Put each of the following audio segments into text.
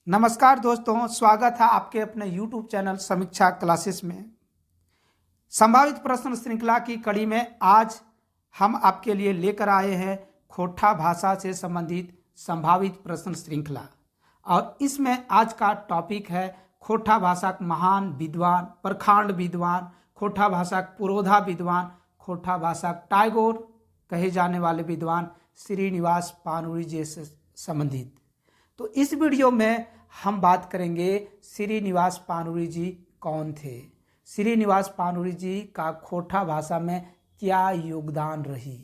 नमस्कार दोस्तों, स्वागत है आपके अपने YouTube चैनल समीक्षा क्लासेस में। संभावित प्रश्न श्रृंखला की कड़ी में आज हम आपके लिए लेकर आए हैं खोटा भाषा से संबंधित संभावित प्रश्न श्रृंखला। और इसमें आज का टॉपिक है खोटा भाषा का महान विद्वान, प्रखांड विद्वान, खोटा भाषा का पुरोधा विद्वान, खोटा भाषा का टैगोर कहे जाने वाले विद्वान श्रीनिवास पाणिनि जी से संबंधित। तो इस वीडियो में हम बात करेंगे श्रीनिवास पाणिनि जी कौन थे, श्रीनिवास पाणिनि जी का खोटा भाषा में क्या योगदान रही,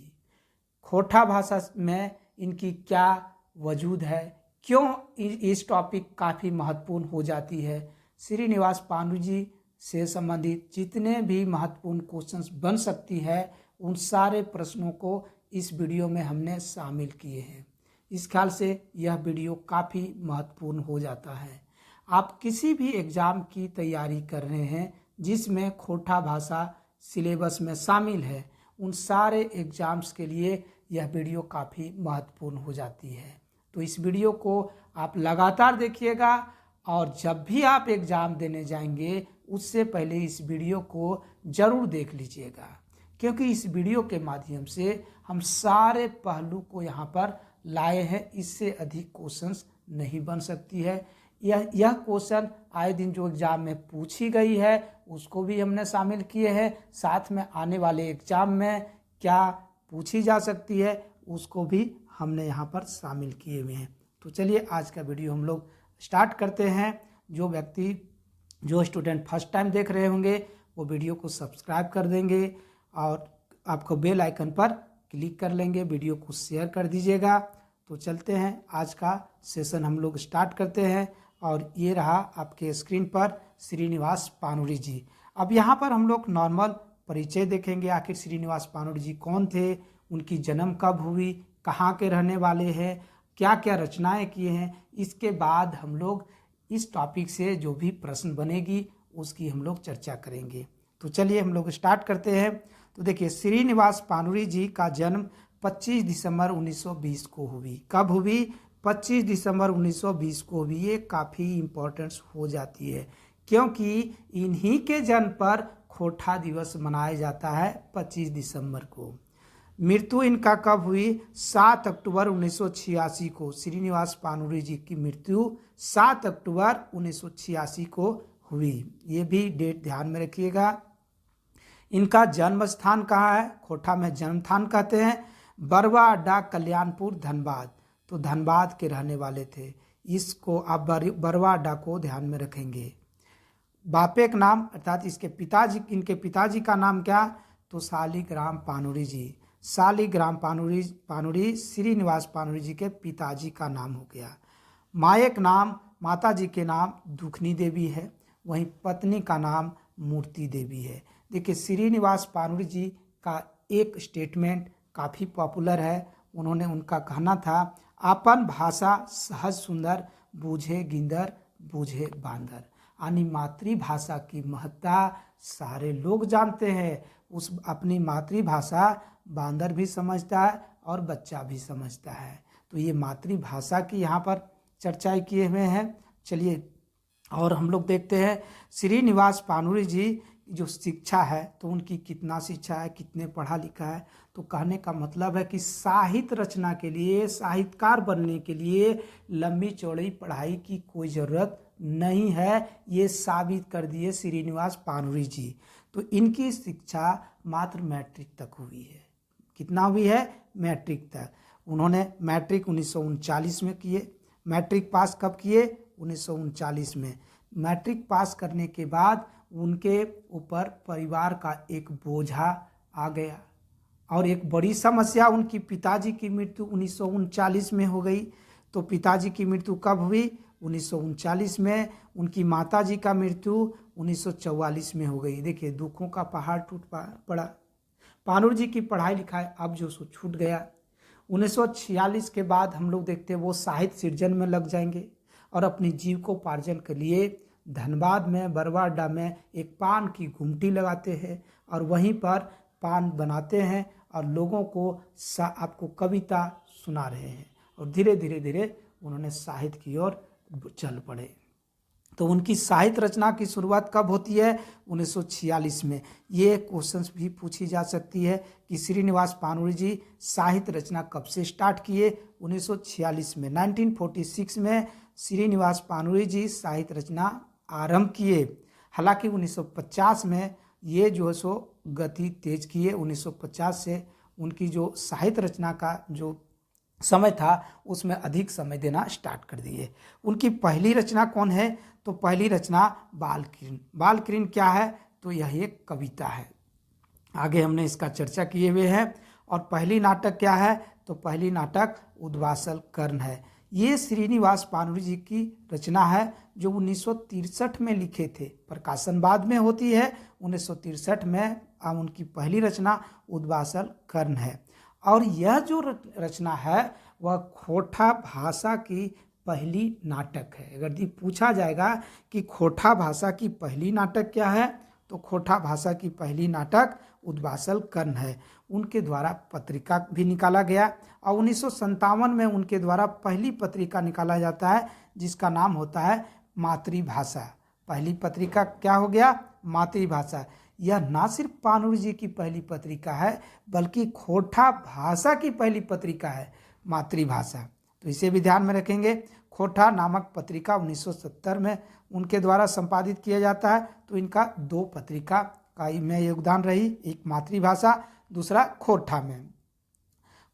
खोटा भाषा में इनकी क्या वजूद है, क्यों इस टॉपिक काफ़ी महत्वपूर्ण हो जाती है। श्रीनिवास पाणिनि जी से संबंधित जितने भी महत्वपूर्ण क्वेश्चंस बन सकती है उन सारे प्रश्नों को इस वीडियो में हमने शामिल किए हैं। इस ख्याल से यह वीडियो काफ़ी महत्वपूर्ण हो जाता है। आप किसी भी एग्ज़ाम की तैयारी कर रहे हैं जिसमें खोटा भाषा सिलेबस में शामिल है, उन सारे एग्ज़ाम्स के लिए यह वीडियो काफ़ी महत्वपूर्ण हो जाती है। तो इस वीडियो को आप लगातार देखिएगा और जब भी आप एग्ज़ाम देने जाएंगे उससे पहले इस वीडियो को ज़रूर देख लीजिएगा, क्योंकि इस वीडियो के माध्यम से हम सारे पहलू को यहाँ पर लाए हैं। इससे अधिक क्वेश्चंस नहीं बन सकती है। यह क्वेश्चन आए दिन जो एग्ज़ाम में पूछी गई है उसको भी हमने शामिल किए हैं, साथ में आने वाले एग्ज़ाम में क्या पूछी जा सकती है उसको भी हमने यहाँ पर शामिल किए हुए हैं। तो चलिए आज का वीडियो हम लोग स्टार्ट करते हैं। जो स्टूडेंट फर्स्ट टाइम देख रहे होंगे वो वीडियो को सब्सक्राइब कर देंगे और आपको बेल आइकन पर क्लिक कर लेंगे, वीडियो को शेयर कर दीजिएगा। तो चलते हैं, आज का सेशन हम लोग स्टार्ट करते हैं। और ये रहा आपके स्क्रीन पर श्रीनिवास पाणिनि जी। अब यहाँ पर हम लोग नॉर्मल परिचय देखेंगे, आखिर श्रीनिवास पाणिनि जी कौन थे, उनकी जन्म कब हुई, कहाँ के रहने वाले हैं, क्या क्या रचनाएं किए हैं। इसके बाद हम लोग इस टॉपिक से जो भी प्रश्न बनेगी उसकी हम लोग चर्चा करेंगे। तो चलिए हम लोग स्टार्ट करते हैं। तो देखिए, श्रीनिवास पाणिनि जी का जन्म 25 दिसंबर 1920 को हुई। कब हुई? 25 दिसंबर 1920 को हुई। ये काफ़ी इम्पोर्टेंस हो जाती है क्योंकि इन्हीं के जन्म पर खोटा दिवस मनाया जाता है 25 दिसंबर को। मृत्यु इनका कब हुई? 7 अक्टूबर 1986 को। श्रीनिवास पाणिनि जी की मृत्यु 7 अक्टूबर 1986 को हुई। ये भी डेट ध्यान में रखिएगा। इनका जन्म स्थान कहाँ है? खोटा में जन्म स्थान कहते हैं। बरवा अड्डा, कल्याणपुर, धनबाद। तो धनबाद के रहने वाले थे। इसको आप बरवा अड्डा को ध्यान में रखेंगे। बापे का नाम अर्थात इनके पिताजी का नाम क्या? तो शालिग्राम पाणिनि जी। शालिग्राम पाणिनि श्रीनिवास पाणिनि जी के पिताजी का नाम हो गया। माता जी के नाम दुखनी देवी है, वहीं पत्नी का नाम मूर्ति देवी है। देखिए, श्रीनिवास पाणिनि जी का एक स्टेटमेंट काफ़ी पॉपुलर है। उनका कहना था, अपन भाषा सहज सुंदर, बूझे गिंदर बूझे बांदर। यानी मातृभाषा की महत्ता सारे लोग जानते हैं। अपनी मातृभाषा बांदर भी समझता है और बच्चा भी समझता है। तो ये मातृभाषा की यहाँ पर चर्चा किए हुए हैं। चलिए और हम लोग देखते हैं श्रीनिवास पाणिनि जी जो शिक्षा है तो उनकी कितना शिक्षा है, कितने पढ़ा लिखा है। तो कहने का मतलब है कि साहित्य रचना के लिए, साहित्यकार बनने के लिए लंबी चौड़ी पढ़ाई की कोई ज़रूरत नहीं है। ये साबित कर दिए श्रीनिवास पाणिनि जी। तो इनकी शिक्षा मात्र मैट्रिक तक हुई है। कितना हुई है? मैट्रिक तक। उन्होंने मैट्रिक 1939 में किए। मैट्रिक पास कब किए? 1939 में। मैट्रिक पास करने के बाद उनके ऊपर परिवार का एक बोझा आ गया और एक बड़ी समस्या, उनकी पिताजी की मृत्यु 1939 में हो गई। तो पिताजी की मृत्यु कब हुई? 1939 में। उनकी माताजी का मृत्यु 1944 में हो गई। देखिए, दुखों का पहाड़ टूट पड़ा। पाणिनि जी की पढ़ाई लिखाई अब जो सो छूट गया। 1946 के बाद हम लोग देखते हैं वो साहित्य सृजन में लग जाएंगे और अपनी जीविकोपार्जन के लिए धनबाद में बरवा अड्डा में एक पान की गुमटी लगाते हैं और वहीं पर पान बनाते हैं और लोगों को आपको कविता सुना रहे हैं। और धीरे धीरे उन्होंने साहित्य की ओर चल पड़े। तो उनकी साहित्य रचना की शुरुआत कब होती है? 1946 में। ये क्वेश्चंस भी पूछी जा सकती है कि श्रीनिवास पानुरी जी साहित्य रचना कब से स्टार्ट किए? 1946 में। 1946 में श्रीनिवास पानुरी जी साहित्य रचना आरंभ किए। हालांकि 1950 में ये जो है सो गति तेज किए। 1950 से उनकी जो साहित्य रचना का जो समय था उसमें अधिक समय देना स्टार्ट कर दिए। उनकी पहली रचना कौन है? तो पहली रचना बालकिरण। बालकिरण क्या है? तो यह एक कविता है। आगे हमने इसका चर्चा किए हुए हैं। और पहली नाटक क्या है? तो पहली नाटक उद्वासल कर्ण है। ये श्रीनिवास पानुरी जी की रचना है जो 1963 में लिखे थे। प्रकाशन बाद में होती है। 1963 में उनकी पहली रचना उद्वासल कर्ण है। और यह जो रचना है वह खोटा भाषा की पहली नाटक है। अगर ये पूछा जाएगा कि खोटा भाषा की पहली नाटक क्या है, तो खोटा भाषा की पहली नाटक उद्वासल कर्ण है। उनके द्वारा पत्रिका भी निकाला गया और 1957 में उनके द्वारा पहली पत्रिका निकाला जाता है जिसका नाम होता है मातृभाषा। पहली पत्रिका क्या हो गया? मातृभाषा। यह ना सिर्फ पानुरी जी की पहली पत्रिका है बल्कि खोटा भाषा की पहली पत्रिका है, मातृभाषा। तो इसे भी ध्यान में रखेंगे। खोटा नामक पत्रिका 1970 में उनके द्वारा संपादित किया जाता है। तो इनका दो पत्रिका का में योगदान रही, एक मातृभाषा, दूसरा खोटा में।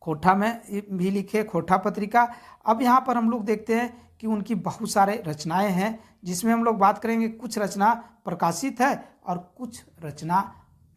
खोटा में भी लिखे खोटा पत्रिका। अब यहाँ पर हम लोग देखते हैं कि उनकी बहुत सारे रचनाएं हैं जिसमें हम लोग बात करेंगे कुछ रचना प्रकाशित है और कुछ रचना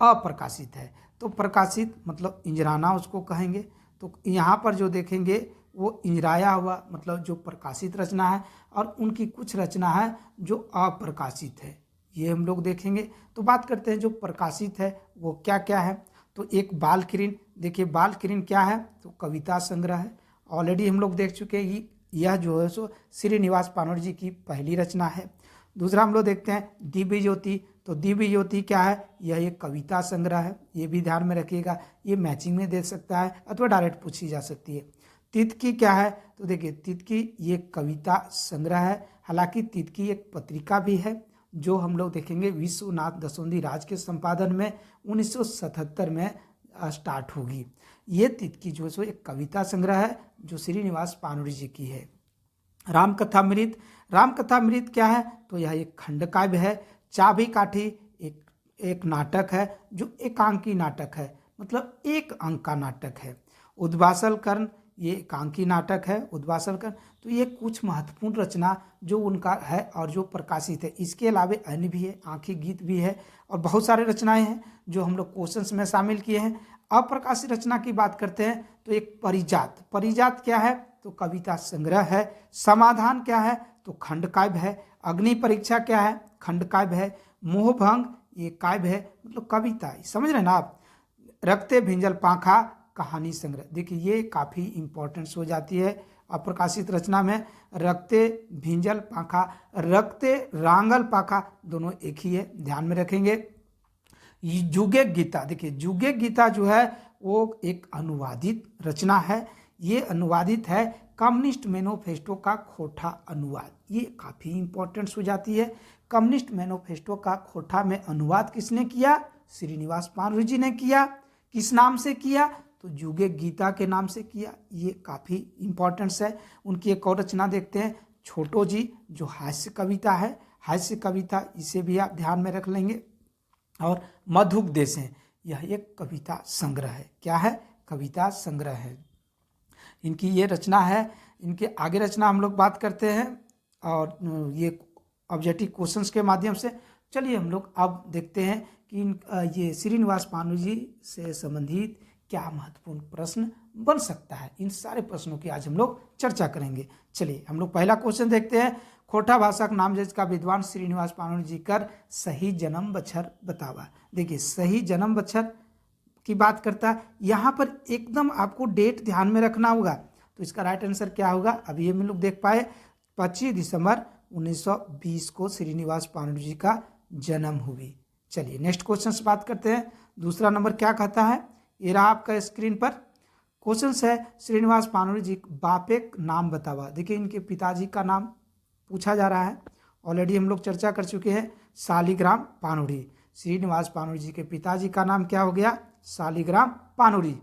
अप्रकाशित है। तो प्रकाशित मतलब इंजराना उसको कहेंगे। तो यहाँ पर जो देखेंगे वो इंजराया हुआ मतलब जो प्रकाशित रचना है, और उनकी कुछ रचना है जो अप्रकाशित है, ये हम लोग देखेंगे। तो बात करते हैं जो प्रकाशित है वो क्या क्या है। तो एक बालकिरण। देखिए बालकिरण क्या है? तो कविता संग्रह है। ऑलरेडी हम लोग देख चुके हैं यह जो है सो श्रीनिवास पानुरी जी की पहली रचना है। दूसरा हम लोग देखते हैं दिव्य ज्योति। तो दिव्य ज्योति क्या है? यह एक कविता संग्रह है। ये भी ध्यान में रखिएगा, ये मैचिंग में दे सकता है अथवा डायरेक्ट पूछी जा सकती है। तितकी क्या है? तो देखिए तितकी ये कविता संग्रह है। हालांकि तितकी एक पत्रिका भी है जो हम लोग देखेंगे विश्वनाथ दसोंदी राज के संपादन में 1977 में स्टार्ट होगी। ये तितकी जो है सो एक कविता संग्रह है जो श्रीनिवास पानुरी जी की है। रामकथामृत। रामकथामृत क्या है? तो यह एक खंड काव्य है। चाबी काठी एक नाटक है जो एकांकी नाटक है, मतलब एक अंक का नाटक है। उद्वासल कर्ण ये एकांकी नाटक है, उद्वासल कर्ण। तो ये कुछ महत्वपूर्ण रचना जो उनका है और जो प्रकाशित है। इसके अलावा अन्य भी है, आंखी गीत भी है और बहुत सारे रचनाएं हैं जो हम लोग क्वेश्चंस में शामिल किए हैं। अप्रकाशित रचना की बात करते हैं तो एक परिजात। परिजात क्या है? तो कविता संग्रह है। समाधान क्या है? तो खंड काव्य है। अग्नि परीक्षा क्या है? खंड काव्य है। मोहभंग ये काव्य है, मतलब कविता है, समझ रहे ना आप। रखते भिंजल पाखा कहानी संग्रह। देखिए ये काफ़ी इंपॉर्टेंस हो जाती है अप्रकाशित रचना में। रखते भिंजल पाखा, रखते रांगल पाखा दोनों एक ही है, ध्यान में रखेंगे। जुगे गीता। देखिए जुगे गीता जो है वो एक अनुवादित रचना है। ये अनुवादित है कम्युनिस्ट मैनिफेस्टो का खोटा अनुवाद। ये काफ़ी इंपॉर्टेंस हो जाती है। कम्युनिस्ट मैनिफेस्टो का खोटा में अनुवाद किसने किया? श्रीनिवास पानुरी जी ने किया। किस नाम से किया? तो जुगे गीता के नाम से किया। ये काफ़ी इंपॉर्टेंस है। उनकी एक और रचना देखते हैं छोटो जी जो हास्य कविता है। हास्य कविता इसे भी आप ध्यान में रख लेंगे। और मधुपदेशें यह एक कविता संग्रह है। क्या है? कविता संग्रह है। इनकी ये रचना है। इनके आगे रचना हम लोग बात करते हैं और ये ऑब्जेक्टिव क्वेश्चंस के माध्यम से। चलिए हम लोग अब देखते हैं कि ये श्रीनिवास पानुरी जी से संबंधित क्या महत्वपूर्ण प्रश्न बन सकता है। इन सारे प्रश्नों की आज हम लोग चर्चा करेंगे। चलिए हम लोग पहला क्वेश्चन देखते हैं। खोटा भाषा का नाम जिसका विद्वान श्रीनिवास पानुरी जी कर सही जन्म बछर बतावा। देखिए सही जन्म बछर की बात करता है। यहाँ पर एकदम आपको डेट ध्यान में रखना होगा। तो इसका राइट आंसर क्या होगा? अभी हम लोग देख पाए 25 दिसंबर 1920 को श्रीनिवास पानुरी जी का जन्म हुई। चलिए नेक्स्ट क्वेश्चन से बात करते हैं। दूसरा नंबर क्या कहता है? ये रहा आपका स्क्रीन पर क्वेश्चन है। श्रीनिवास पानुरी जी बापे नाम बतावा। देखिए इनके पिताजी का नाम पूछा जा रहा है। ऑलरेडी हम लोग चर्चा कर चुके हैं। शालिग्राम पानुरी, श्रीनिवास पानुरी जी के पिताजी का नाम क्या हो गया? शालिग्राम पानुरी।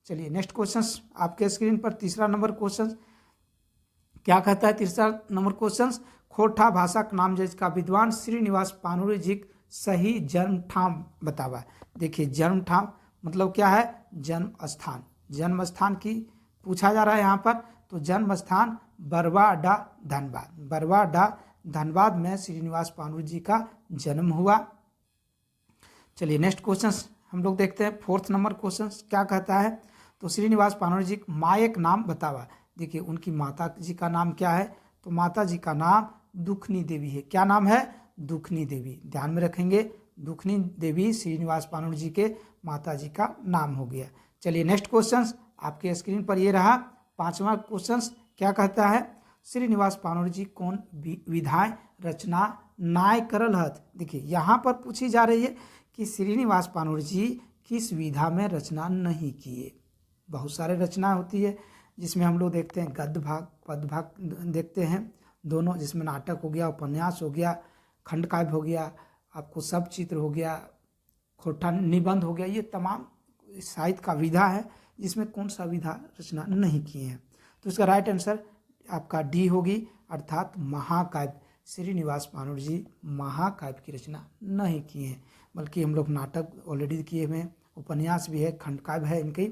चलिए नेक्स्ट क्वेश्चन आपके स्क्रीन पर तीसरा नंबर क्वेश्चन क्या कहता है? तीसरा नंबर क्वेश्चन, खोरठा भाषा नाम जिसका विद्वान श्रीनिवास पानुरी जी सही जन्म ठाम बतावा। देखिए जन्म ठाम मतलब क्या है? जन्म स्थान। जन्म स्थान की पूछा जा रहा है यहाँ पर। तो जन्म स्थान बरवाडा धनबाद। बरवाडा धनबाद में श्रीनिवास पानुरी जी का जन्म हुआ। चलिए नेक्स्ट क्वेश्चन हम लोग देखते हैं। फोर्थ नंबर क्वेश्चन क्या कहता है? तो श्रीनिवास पानुरी जी मायक नाम बतावा। देखिए उनकी माता जी का नाम क्या है? तो माता जी का नाम दुखनी देवी है। क्या नाम है? दुखनी देवी। ध्यान में रखेंगे, दुखनी देवी श्रीनिवास पानुरी जी के माता जी का नाम हो गया। चलिए नेक्स्ट क्वेश्चन आपके स्क्रीन पर ये रहा। पांचवा क्वेश्चन क्या कहता है? श्रीनिवास पानुरी जी कौन विधाएं रचना नाय करल हथ। देखिए यहाँ पर पूछी जा रही है कि श्रीनिवास पानुरी जी किस विधा में रचना नहीं किए। बहुत सारे रचना होती है जिसमें हम लोग देखते हैं गद्य भाग, पद भाग देखते हैं दोनों, जिसमें नाटक हो गया, उपन्यास हो गया, खंड काव्य हो गया, आपको सब चित्र हो गया, खोटा निबंध हो गया। ये तमाम साहित्य का विधा है जिसमें कौन सा विधा रचना नहीं किए हैं। तो इसका राइट आंसर आपका डी होगी, अर्थात महाकाव्य। श्रीनिवास पानुरी जी महाकाव्य की रचना नहीं किए हैं, बल्कि हम लोग नाटक ऑलरेडी किए हुए हैं, उपन्यास भी है, खंड काव्य है इनकी।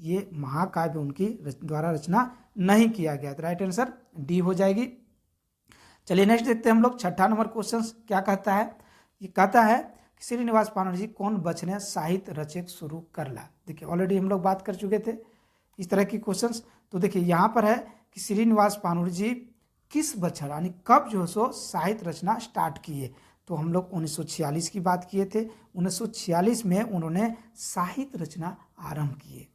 ये महाकाव्य उनकी द्वारा रचना नहीं किया गया। तो राइट आंसर डी हो जाएगी। चलिए नेक्स्ट देखते हैं हम लोग। छठा नंबर क्वेश्चन क्या कहता है? ये कहता है कि श्रीनिवास पानुरी जी कौन बचने साहित्य रचक शुरू करला। देखिए ऑलरेडी हम लोग बात कर चुके थे इस तरह की क्वेश्चंस। तो देखिए यहाँ पर है कि श्रीनिवास पानुरी जी किस बछर यानी कब जो सो साहित्य रचना स्टार्ट किए। तो हम लोग 1946 की बात किए थे। 1946 में उन्होंने साहित्य रचना आरंभ किए।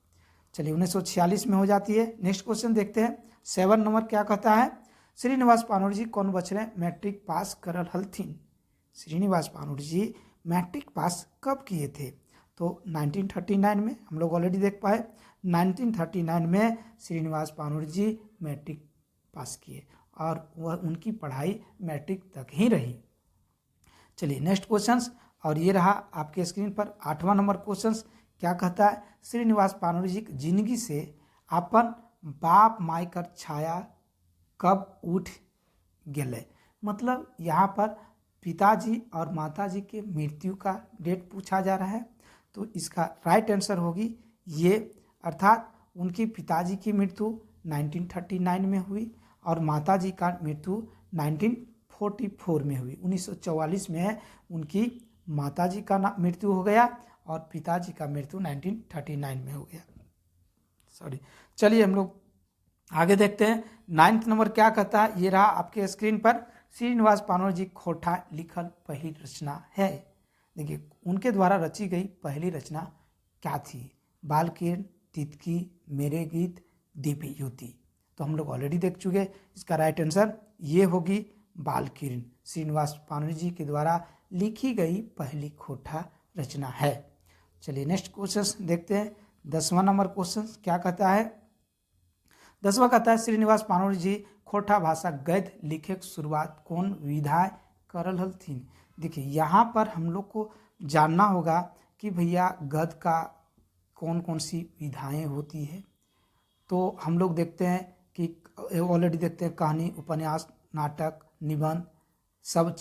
चलिए 1946 में हो जाती है। नेक्स्ट क्वेश्चन देखते हैं। 7 नंबर क्या कहता है? श्रीनिवास पानुरी जी कौन बछरे मैट्रिक पास करल हलथिन। श्रीनिवास पानुरी जी मैट्रिक पास कब किए थे? तो 1939 में। हम लोग ऑलरेडी देख पाए 1939 में श्रीनिवास पानुरी जी मैट्रिक पास किए और वह उनकी पढ़ाई मैट्रिक तक ही रही। चलिए नेक्स्ट क्वेश्चन और ये रहा आपके स्क्रीन पर 8वां नंबर क्वेश्चन क्या कहता है? श्रीनिवास पानुरी जी की जिंदगी से अपन बाप माई कर छाया कब उठ गए। मतलब यहाँ पर पिताजी और माताजी के मृत्यु का डेट पूछा जा रहा है। तो इसका राइट आंसर होगी ये, अर्थात उनकी पिताजी की मृत्यु 1939 में हुई और माताजी का मृत्यु 1944 में हुई। 1944 में उनकी माताजी का मृत्यु हो गया और पिताजी का मृत्यु 1939 में हो गया। सॉरी। चलिए हम लोग आगे देखते हैं। 9th नंबर क्या कहता है? ये रहा आपके स्क्रीन पर। श्रीनिवास पानुरी जी खोटा लिखल पहली रचना है। देखिए उनके द्वारा रची गई पहली रचना क्या थी? बालकिरण, तितकी, मेरे गीत, दीपी युति। तो हम लोग ऑलरेडी देख चुके। इसका राइट आंसर ये होगी बालकिरण। श्रीनिवास पानुरी जी के द्वारा लिखी गई पहली खोटा रचना है। चलिए नेक्स्ट क्वेश्चन देखते हैं। 10वां नंबर क्वेश्चन क्या कहता है? 10वां कहता है श्रीनिवास पानुरी जी खोटा भाषा गद्य लिखे की शुरुआत कौन विधाएं करल हलथिन। देखिए यहाँ पर हम लोग को जानना होगा कि भैया गद्य का कौन कौन सी विधाएं होती है। तो हम लोग देखते हैं कि ऑलरेडी देखते हैं कहानी, उपन्यास, नाटक, निबंध, सब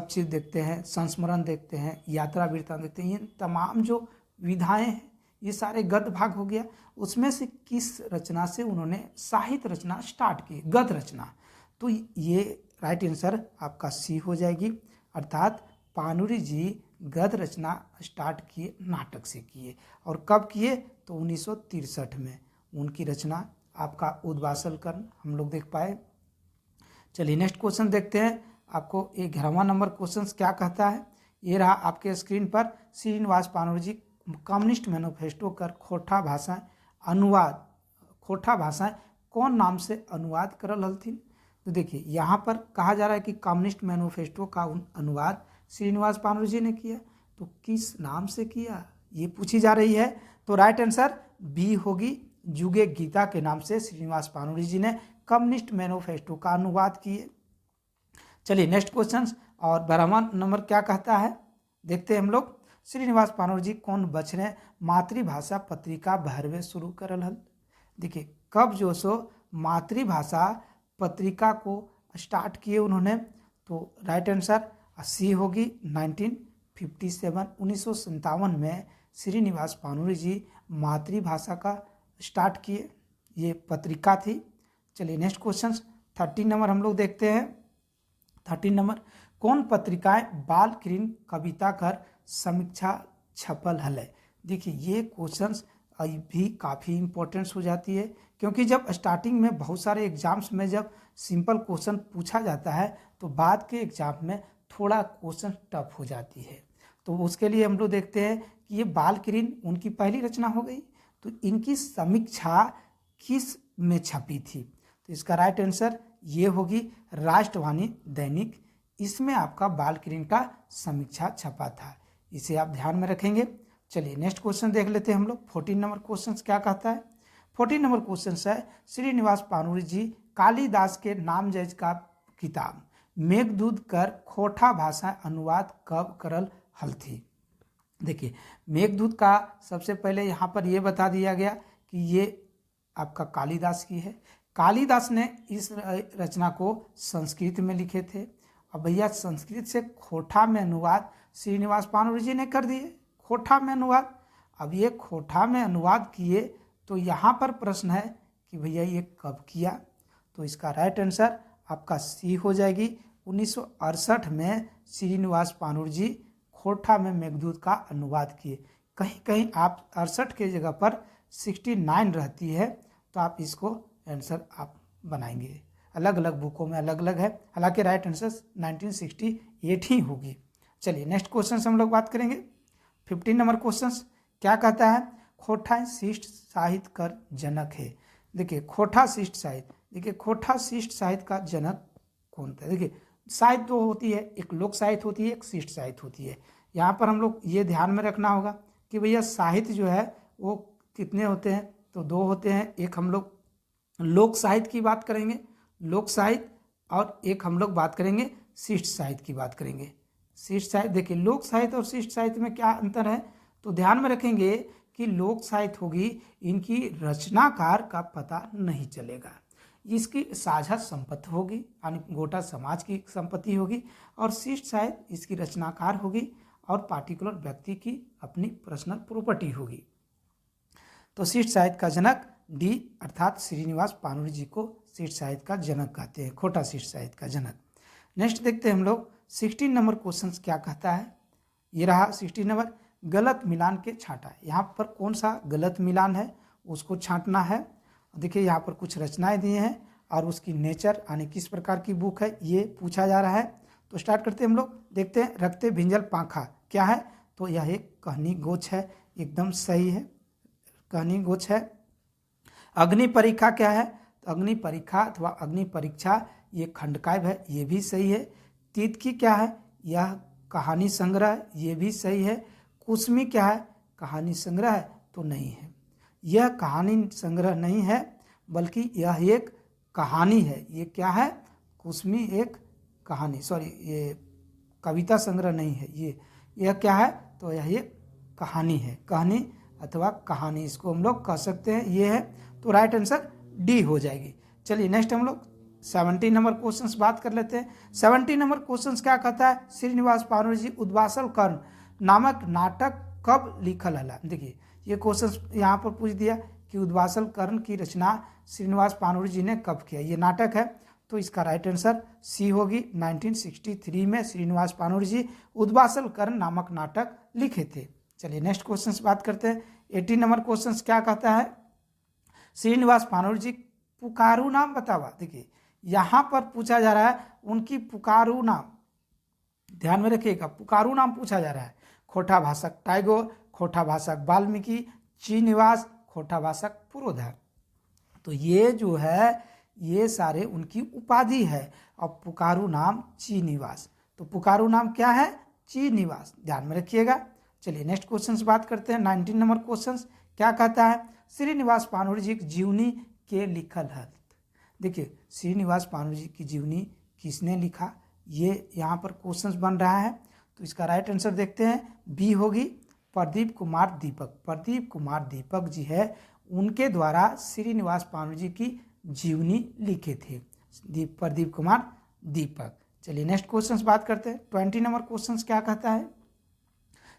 चित्र देखते हैं, संस्मरण देखते हैं, यात्रा वृत्तांत देखते हैं। ये तमाम जो विधाएं हैं ये सारे गद्य भाग हो गया। उसमें से किस रचना से उन्होंने साहित्य रचना स्टार्ट की? गद्य रचना। तो ये राइट आंसर आपका सी हो जाएगी, अर्थात पानुरी जी गद्य रचना स्टार्ट किए नाटक से किए। और कब किए? तो 1963 में उनकी रचना आपका उद्वासल कर्ण हम लोग देख पाए। चलिए नेक्स्ट क्वेश्चन देखते हैं। आपको 11वां नंबर क्वेश्चन क्या कहता है? ये रहा आपके स्क्रीन पर। श्रीनिवास पानुरी जी कम्युनिस्ट मैनिफेस्टो कर खोटा भाषाएं कौन नाम से अनुवाद करल हलथिन। तो देखिए यहाँ पर कहा जा रहा है कि कम्युनिस्ट मैनिफेस्टो का अनुवाद श्रीनिवास पानुरी जी ने किया। तो किस नाम से किया ये पूछी जा रही है। तो राइट आंसर बी होगी, जुगे गीता के नाम से श्रीनिवास पानुरी जी ने कम्युनिस्ट मैनिफेस्टो का अनुवाद किए। चलिए नेक्स्ट क्वेश्चन। और 12वां नंबर क्या कहता है, देखते हैं हम लोग। श्रीनिवास पानुरी जी कौन बचने मातृभाषा पत्रिका भरवे शुरू करल हल। देखिए कब जो सो मातृभाषा पत्रिका को स्टार्ट किए उन्होंने, तो राइट आंसर सी होगी 1957 1957 में श्रीनिवास पानुरी जी मातृभाषा का स्टार्ट किए, ये पत्रिका थी। चलिए नेक्स्ट क्वेश्चन 13 नंबर हम लोग देखते हैं। 13 नंबर कौन पत्रिकाएं बाल किरण कविता कर समीक्षा छपल हल। देखिए ये क्वेश्चंस भी काफ़ी इंपॉर्टेंट हो जाती है, क्योंकि जब स्टार्टिंग में बहुत सारे एग्जाम्स में जब सिंपल क्वेश्चन पूछा जाता है तो बाद के एग्जाम में थोड़ा क्वेश्चन टफ हो जाती है। तो उसके लिए हम लोग देखते हैं कि ये बाल किरण उनकी पहली रचना हो गई, तो इनकी समीक्षा किस में छपी थी, तो इसका राइट आंसर ये होगी राष्ट्रवाणी दैनिक, इसमें आपका बाल किरण का समीक्षा छपा था, इसे आप ध्यान में रखेंगे। चलिए नेक्स्ट क्वेश्चन देख लेते हैं हम लोग। 14 नंबर क्वेश्चन क्या कहता है। 14 नंबर क्वेश्चन है श्रीनिवास पानुरी जी कालिदास के नाम जज का किताब मेघदूत कर खोटा भाषा अनुवाद कब करल हल थी। देखिए मेघदूत का सबसे पहले यहाँ पर ये बता दिया गया कि ये आपका कालिदास की है। कालिदास ने इस रचना को संस्कृत में लिखे थे। अब भैया संस्कृत से खोटा में अनुवाद श्रीनिवास पानुरी जी ने कर दिए, खोटा में अनुवाद। अब ये खोटा में अनुवाद किए तो यहाँ पर प्रश्न है कि भैया ये कब किया, तो इसका राइट आंसर आपका सी हो जाएगी 1968 में श्रीनिवास पानुरी जी खोटा में मेघदूत का अनुवाद किए। कहीं कहीं आप 68 के जगह पर 69 रहती है, तो आप इसको आंसर आप बनाएंगे, अलग अलग बुकों में अलग अलग है, हालांकि राइट आंसर 1968 ही होगी। चलिए नेक्स्ट क्वेश्चन हम लोग बात करेंगे। 15 नंबर क्वेश्चन क्या कहता है, खोटा शिष्ट साहित्य कर जनक है। देखिए खोटा शिष्ट साहित्य, देखिए खोटा शिष्ट साहित्य का जनक कौन था। देखिए साहित्य तो होती है, एक लोक साहित्य होती है, एक शिष्ट साहित्य होती है। यहाँ पर हम लोग ये ध्यान में रखना होगा कि भैया साहित्य जो है वो कितने होते हैं, तो दो होते हैं। एक हम लोग लोक साहित्य की बात करेंगे, लोक साहित्य, और एक हम लोग बात करेंगे शिष्ट साहित्य की बात करेंगे। शिष्ट साहित्य, देखिए लोक साहित्य और शिष्ट साहित्य में क्या अंतर है, तो ध्यान में रखेंगे कि लोक साहित्य होगी इनकी रचनाकार का पता नहीं चलेगा, इसकी साझा संपत्ति होगी यानी गोटा समाज की संपत्ति होगी, और शिष्ट साहित्य इसकी रचनाकार होगी और पार्टिकुलर व्यक्ति की अपनी पर्सनल प्रॉपर्टी होगी। तो शिष्ट साहित्य का जनक डी अर्थात श्रीनिवास पानुरी जी को शिष्ट साहित्य का जनक कहते हैं, खोटा शिष्ट साहित्य का जनक। नेक्स्ट देखते हैं हम लोग 16 नंबर क्वेश्चन क्या कहता है। ये रहा 16 नंबर, गलत मिलान के छांटा। यहाँ पर कौन सा गलत मिलान है उसको छांटना है। देखिए यहाँ पर कुछ रचनाएं दी हैं और उसकी नेचर यानी किस प्रकार की बुक है ये पूछा जा रहा है। तो स्टार्ट करते हैं हम लोग, देखते हैं। रखते भिंजल पाखा क्या है, तो यह एक कहानी गोच है, एकदम सही है, कहानी गोच है। अग्नि परीक्षा क्या है, तो अग्नि परीक्षा अथवा अग्नि परीक्षा ये खंडकाव्य है, ये भी सही है। तीतकी क्या है, यह कहानी संग्रह, ये भी सही है। कुसमी क्या है, कहानी संग्रह है, तो नहीं है, यह कहानी संग्रह नहीं है बल्कि यह एक कहानी है। ये क्या है, कुसमी एक कहानी, सॉरी ये कविता संग्रह नहीं है, यह क्या है, तो यह एक कहानी है, कहानी अथवा कहानी इसको हम लोग कह सकते हैं, ये है। तो राइट आंसर डी हो जाएगी। चलिए नेक्स्ट हम लोग 17 नंबर क्वेश्चंस बात कर लेते हैं। 17 नंबर क्वेश्चंस क्या कहता है, श्रीनिवास पानुरी जी उद्वासल कर्ण नामक नाटक कब लिखल हला। देखिए ये क्वेश्चन यहाँ पर पूछ दिया कि उद्वासल कर्ण की रचना श्रीनिवास पानुरी जी ने कब किया, ये नाटक है, तो इसका राइट आंसर सी होगी 1963 में श्रीनिवास पानुरी जी उद्वासल कर्ण नामक नाटक लिखे थे। चलिए नेक्स्ट क्वेश्चन बात करते हैं। 18 नंबर क्वेश्चन क्या कहता है, श्रीनिवास पानुरी जी पुकारू नाम बतावा। देखिए यहाँ पर पूछा जा रहा है उनकी पुकारू नाम, ध्यान में रखिएगा, पुकारू नाम पूछा जा रहा है। खोटा भाषक टैगोर, खोटा भाषक वाल्मीकि, श्रीनिवास, खोटा भाषक पुरोधर। तो ये जो है ये सारे उनकी उपाधि है, और पुकारू नाम श्रीनिवास। तो पुकारू नाम क्या है, श्रीनिवास, ध्यान में रखिएगा। चलिए नेक्स्ट क्वेश्चन बात करते हैं। 19 नंबर क्वेश्चन क्या कहता है, श्रीनिवास पानोरी जी की जीवनी के लिखल है। देखिए श्रीनिवास पानोरी जी की जीवनी किसने लिखा, ये यहाँ पर क्वेश्चन बन रहा है। तो इसका राइट आंसर देखते हैं, बी होगी प्रदीप कुमार दीपक। प्रदीप कुमार दीपक जी है, उनके द्वारा श्रीनिवास पानोरी जी की जीवनी लिखे थे, प्रदीप कुमार दीपक। चलिए नेक्स्ट क्वेश्चन बात करते हैं। 20 नंबर क्वेश्चन क्या कहता है,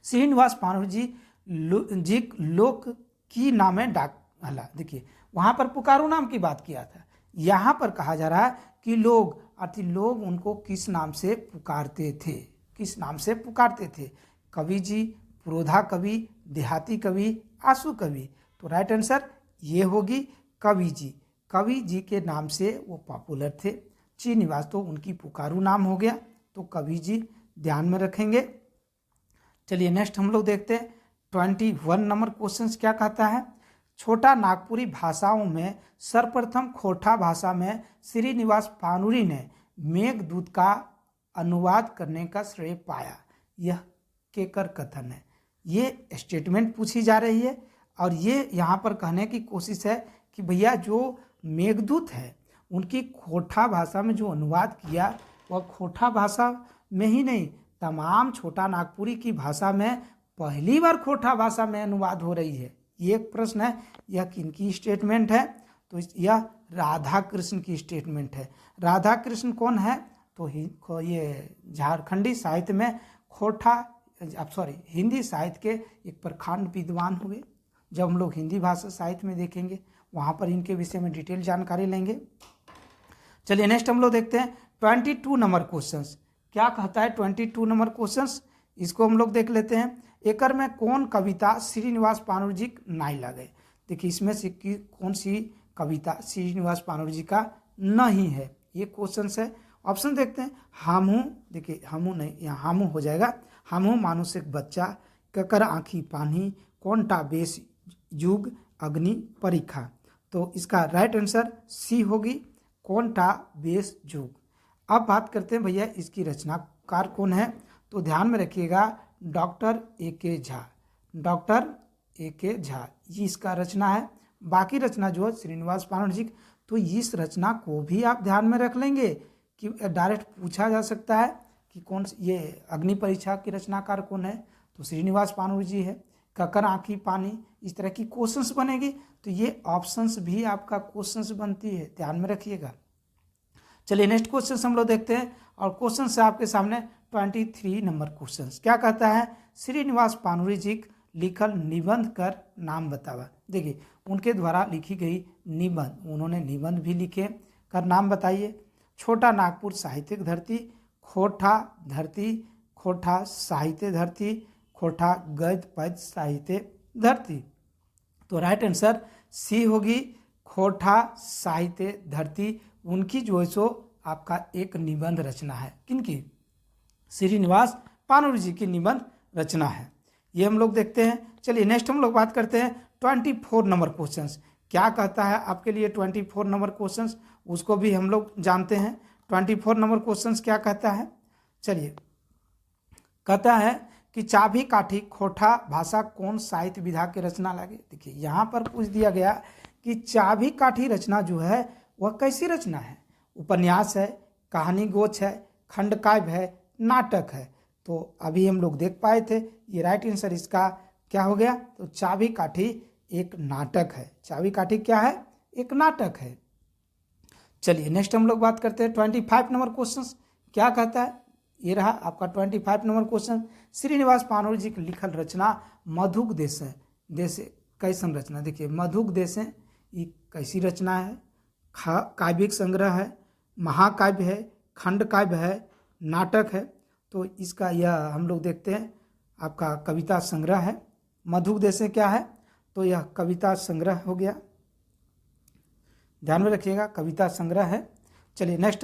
श्रीनिवास पानोरी जी लोक की नामे डाकहला। देखिए वहां पर पुकारू नाम की बात किया था, यहाँ पर कहा जा रहा है कि लोग अर्थात लोग उनको किस नाम से पुकारते थे, किस नाम से पुकारते थे, कवि जी, पुरोधा कवि, देहाती कवि, आंसू कवि। तो राइट आंसर ये होगी कवि जी। कवि जी के नाम से वो पॉपुलर थे। श्रीनिवास तो उनकी पुकारू नाम हो गया, तो कवि जी ध्यान में रखेंगे। चलिए नेक्स्ट हम लोग देखते हैं 21 नंबर क्वेश्चन क्या कहता है, छोटा नागपुरी भाषाओं में सर्वप्रथम खोटा भाषा में श्रीनिवास पानोरी ने मेघदूत का अनुवाद करने का श्रेय पाया, यह केकर कथन है। ये स्टेटमेंट पूछी जा रही है और ये यहाँ पर कहने की कोशिश है कि भैया जो मेघदूत है उनकी खोटा भाषा में जो अनुवाद किया वह खोटा भाषा में ही नहीं, तमाम छोटा नागपुरी की भाषा में पहली बार खोटा भाषा में अनुवाद हो रही है। ये एक प्रश्न है, यह किनकी स्टेटमेंट है, तो यह राधा कृष्ण की स्टेटमेंट है। राधा कृष्ण कौन है, तो ये झारखंडी साहित्य में हिंदी साहित्य के एक प्रखंड विद्वान हुए। जब हम लोग हिंदी भाषा साहित्य में देखेंगे वहाँ पर इनके विषय में डिटेल जानकारी लेंगे। चलिए नेक्स्ट हम लोग देखते हैं 22 नंबर क्वेश्चंस क्या कहता है। 22 नंबर क्वेश्चंस इसको हम लोग देख लेते हैं। एकर में कौन कविता श्रीनिवास पानोरी जी नाई लगे। देखिए इसमें से कौन सी कविता श्रीनिवास पानोरी जी का नहीं है, ये क्वेश्चन है। ऑप्शन देखते हैं, हमू, देखिए हमू नहीं, यहाँ हमू हो जाएगा। हमू मानुष एक बच्चा, ककर आँखी पानी, कौनटा बेस युग, अग्नि परीक्षा। तो इसका राइट आंसर सी होगी, कौनटा बेस युग। अब बात करते हैं भैया इसकी रचनाकार कौन है, तो ध्यान में रखिएगा doctor A K. Jha. Doctor A K. Jha ये इसका रचना है। बाकी रचना जो है श्रीनिवास पानोरी जी, तो इस रचना को भी आप ध्यान में रख लेंगे कि डायरेक्ट पूछा जा सकता है कि कौन ये अग्नि परीक्षा की रचनाकार कौन है, तो श्रीनिवास पानोरी जी है। ककर आँखी पानी, इस तरह की क्वेश्चंस बनेगी, तो ये ऑप्शंस भी आपका क्वेश्चंस बनती है, ध्यान में रखिएगा। चलिए नेक्स्ट क्वेश्चन हम लोग देखते हैं और क्वेश्चन से आपके सामने 23 नंबर क्वेश्चन क्या कहता है, श्रीनिवास पानोरी जी लिखल निबंध कर नाम बतावा। देखिए उनके द्वारा लिखी गई निबंध, उन्होंने निबंध भी लिखे, कर नाम बताइए। छोटा नागपुर साहित्यिक धरती, खोटा धरती, खोटा साहित्य धरती, खोटा गद्य पद्य साहित्य धरती। तो राइट आंसर सी होगी, खोटा साहित्य धरती। उनकी जो है सो आपका एक निबंध रचना है, किनकी, श्रीनिवास पानोरी जी की निबंध रचना है, ये हम लोग देखते हैं। चलिए नेक्स्ट हम लोग बात करते हैं 24 नंबर क्वेश्चंस क्या कहता है आपके लिए। 24 नंबर क्वेश्चंस उसको भी हम लोग जानते हैं। 24 नंबर क्वेश्चंस क्या कहता है, चलिए कहता है कि चाबी काठी खोटा भाषा कौन साहित्य विधा के रचना लगे। देखिए यहाँ पर पूछ दिया गया कि चाबी काठी रचना जो है वह कैसी रचना है, उपन्यास है, कहानी गोच है, खंड काव्य है, नाटक है। तो अभी हम लोग देख पाए थे, ये राइट आंसर इसका क्या हो गया, तो चाबी काठी एक नाटक है। चाबी काठी क्या है, एक नाटक है। चलिए नेक्स्ट हम लोग बात करते हैं 25 नंबर क्वेश्चन क्या कहता है। ये रहा आपका 25 नंबर क्वेश्चन, श्रीनिवास पानोरी जी की लिखल रचना मधुक देशे देशे कैसन रचना। देखिए मधुक देशे ये कैसी रचना है, काव्यिक संग्रह है, महाकाव्य है, खंड काव्य है, नाटक है। तो इसका यह हम लोग देखते हैं आपका कविता संग्रह है। मधुक देशे क्या है, तो यह कविता संग्रह हो गया, ध्यान में रखिएगा कविता संग्रह है। चलिए नेक्स्ट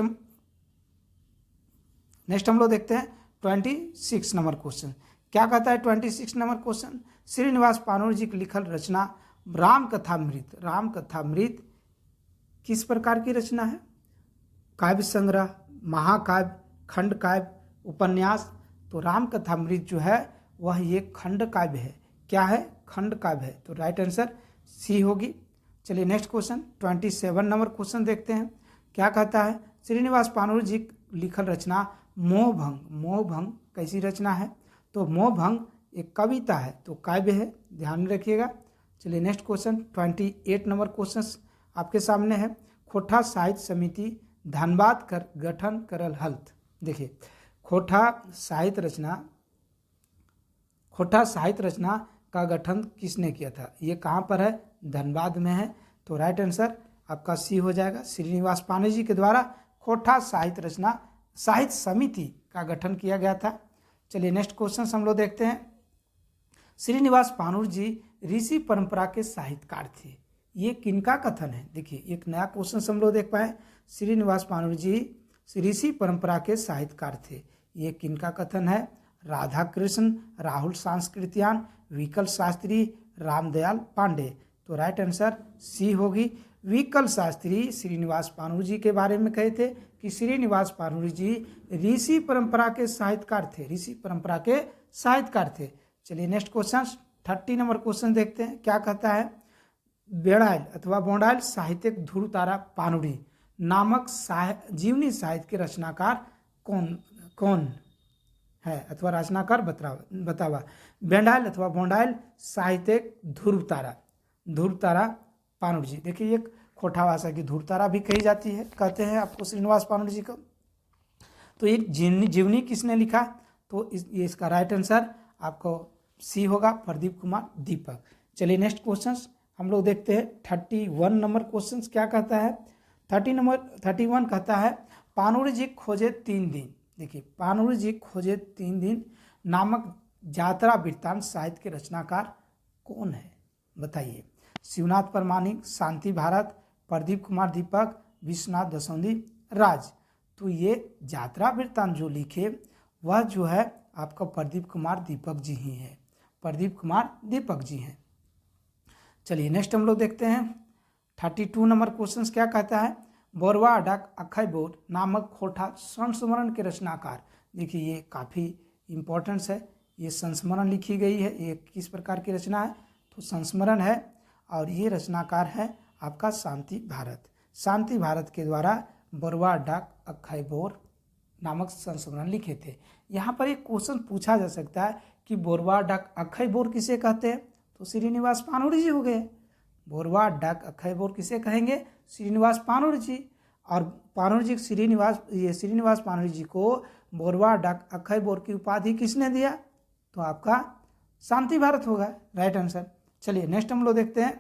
हम लोग देखते हैं 26 नंबर क्वेश्चन क्या कहता है। 26 नंबर क्वेश्चन, श्रीनिवास पानोरी जी की लिखल रचना रामकथामृत। रामकथामृत किस प्रकार की रचना है, काव्य संग्रह, महाकाव्य, खंड काव्य, उपन्यास। तो रामकथामृत जो है वह ये खंड काव्य है। क्या है, खंड काव्य है। तो राइट आंसर सी होगी। चलिए नेक्स्ट क्वेश्चन 27 नंबर क्वेश्चन देखते हैं, क्या कहता है। श्रीनिवास पानुर जी लिखल रचना मोहभंग, मोहभंग कैसी रचना है, तो मोहभंग एक कविता है, तो काव्य है, ध्यान में रखिएगा। चलिए नेक्स्ट क्वेश्चन 28 नंबर क्वेश्चन आपके सामने है। खोटा साहित्य समिति धनबाद कर गठन करल हल्त। देखिए खोटा साहित्य रचना का गठन किसने किया था, ये कहाँ पर है, धनबाद में है, तो राइट आंसर आपका सी हो जाएगा। श्रीनिवास पानुर जी के द्वारा खोटा साहित्य समिति का गठन किया गया था। चलिए नेक्स्ट क्वेश्चन हम लोग देखते हैं। श्रीनिवास पानुर जी ऋषि परंपरा के साहित्यकार थे, ये किनका कथन है। देखिए एक नया क्वेश्चन हम लोग देख पाए। श्रीनिवास पानुर जी ऋषि परंपरा के साहित्यकार थे, ये किनका कथन है। राधा कृष्ण, राहुल सांस्कृत्यायन, विकल शास्त्री, रामदयाल पांडे, तो राइट आंसर सी होगी। विकल शास्त्री श्रीनिवास पानुर जी के बारे में कहे थे कि श्रीनिवास पानुर जी ऋषि परंपरा के साहित्यकार थे, ऋषि परंपरा के साहित्यकार थे। चलिए नेक्स्ट क्वेश्चन 30 नंबर क्वेश्चन देखते हैं, क्या कहता है। बेड़ाइल अथवा बोंडाइल साहित्यिक ध्रुव तारा पानुरी नामक जीवनी साहित्य के रचनाकार कौन है अथवा रचनाकार बतावा। बेंडाइल अथवा बोंडाइल साहित्यिक ध्रुव तारा पानुर जी। देखिए एक खोटा भाषा की ध्रुव तारा भी कही जाती है, कहते हैं आपको श्रीनिवास पानुर जी को। तो ये जीवनी किसने लिखा, तो ये इसका राइट आंसर आपको सी होगा, प्रदीप कुमार दीपक। चलिए नेक्स्ट क्वेश्चन हम लोग देखते हैं 31 नंबर क्वेश्चन क्या कहता है। 31 कहता है पानुर जी खोजे 3 दिन। देखिए पानुर जी खोजे 3 दिन नामक यात्रा वृत्तांत साहित्य के रचनाकार कौन है, बताइए। शिवनाथ परमाणिक, शांति भारत, प्रदीप कुमार दीपक, विश्वनाथ दसौंधी राज। तो ये यात्रा वृत्तांत जो लिखे वह जो है आपका प्रदीप कुमार दीपक जी ही है, प्रदीप कुमार दीपक जी हैं। चलिए नेक्स्ट हम लोग देखते हैं 32 नंबर क्वेश्चन क्या कहता है। बोरवा डाक अखय बोर नामक खोटा संस्मरण के रचनाकार। देखिए ये काफ़ी इम्पोर्टेंस है, ये संस्मरण लिखी गई है, ये किस प्रकार की रचना है, तो संस्मरण है, और ये रचनाकार है आपका शांति भारत। शांति भारत के द्वारा बोरवा डाक अखय बोर नामक संस्मरण लिखे थे। यहाँ पर एक क्वेश्चन पूछा जा सकता है कि बोरवा डाक अखय बोर किसे कहते हैं, तो श्रीनिवास पानुर जी हो गए। बोरवा डाक अखय बोर किसे कहेंगे, श्रीनिवास पानुर जी। और पानुर जी श्रीनिवास पानुर जी को बोरवा डाक अखय बोर की उपाधि किसने दिया, तो आपका शांति भारत होगा, राइट आंसर। चलिए नेक्स्ट हम लोग देखते हैं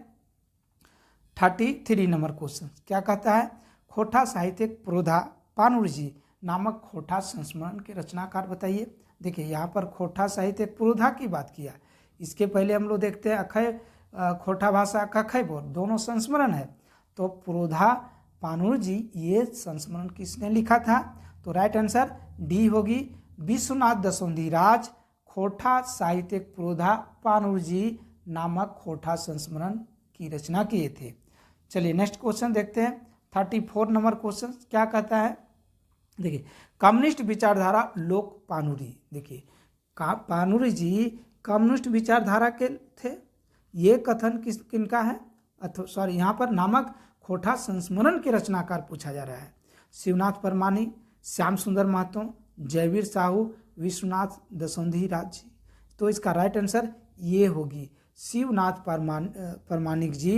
33 नंबर क्वेश्चन क्या कहता है। खोटा साहित्यिक प्रोधा पानुर जी नामक खोटा संस्मरण के रचनाकार बताइए। देखिए यहाँ पर खोटा साहित्यिक प्रोधा की बात किया, इसके पहले हम लोग देखते हैं अखय खोटा भाषा का अखय बोर, दोनों संस्मरण है, तो प्रोधा पानुर जी ये संस्मरण किसने लिखा था, तो राइट आंसर डी होगी, विश्वनाथ दसौंधी राज खोटा साहित्यिक प्रोधा पानुर जी नामक खोटा संस्मरण की रचना किए थे। चलिए नेक्स्ट क्वेश्चन देखते हैं 34 नंबर क्वेश्चन क्या कहता है। देखिए कम्युनिस्ट विचारधारा लोक पानुरी। देखिए पानुर जी कम्युनिस्ट विचारधारा के थे, ये कथन किनका है, सॉरी यहाँ पर नामक खोटा संस्मरण के रचनाकार पूछा जा रहा है। शिवनाथ परमानी, श्याम सुंदर महतो, जयवीर साहू, विश्वनाथ दसौंधी राज जी। तो इसका राइट आंसर ये होगी, शिवनाथ परमाणिक जी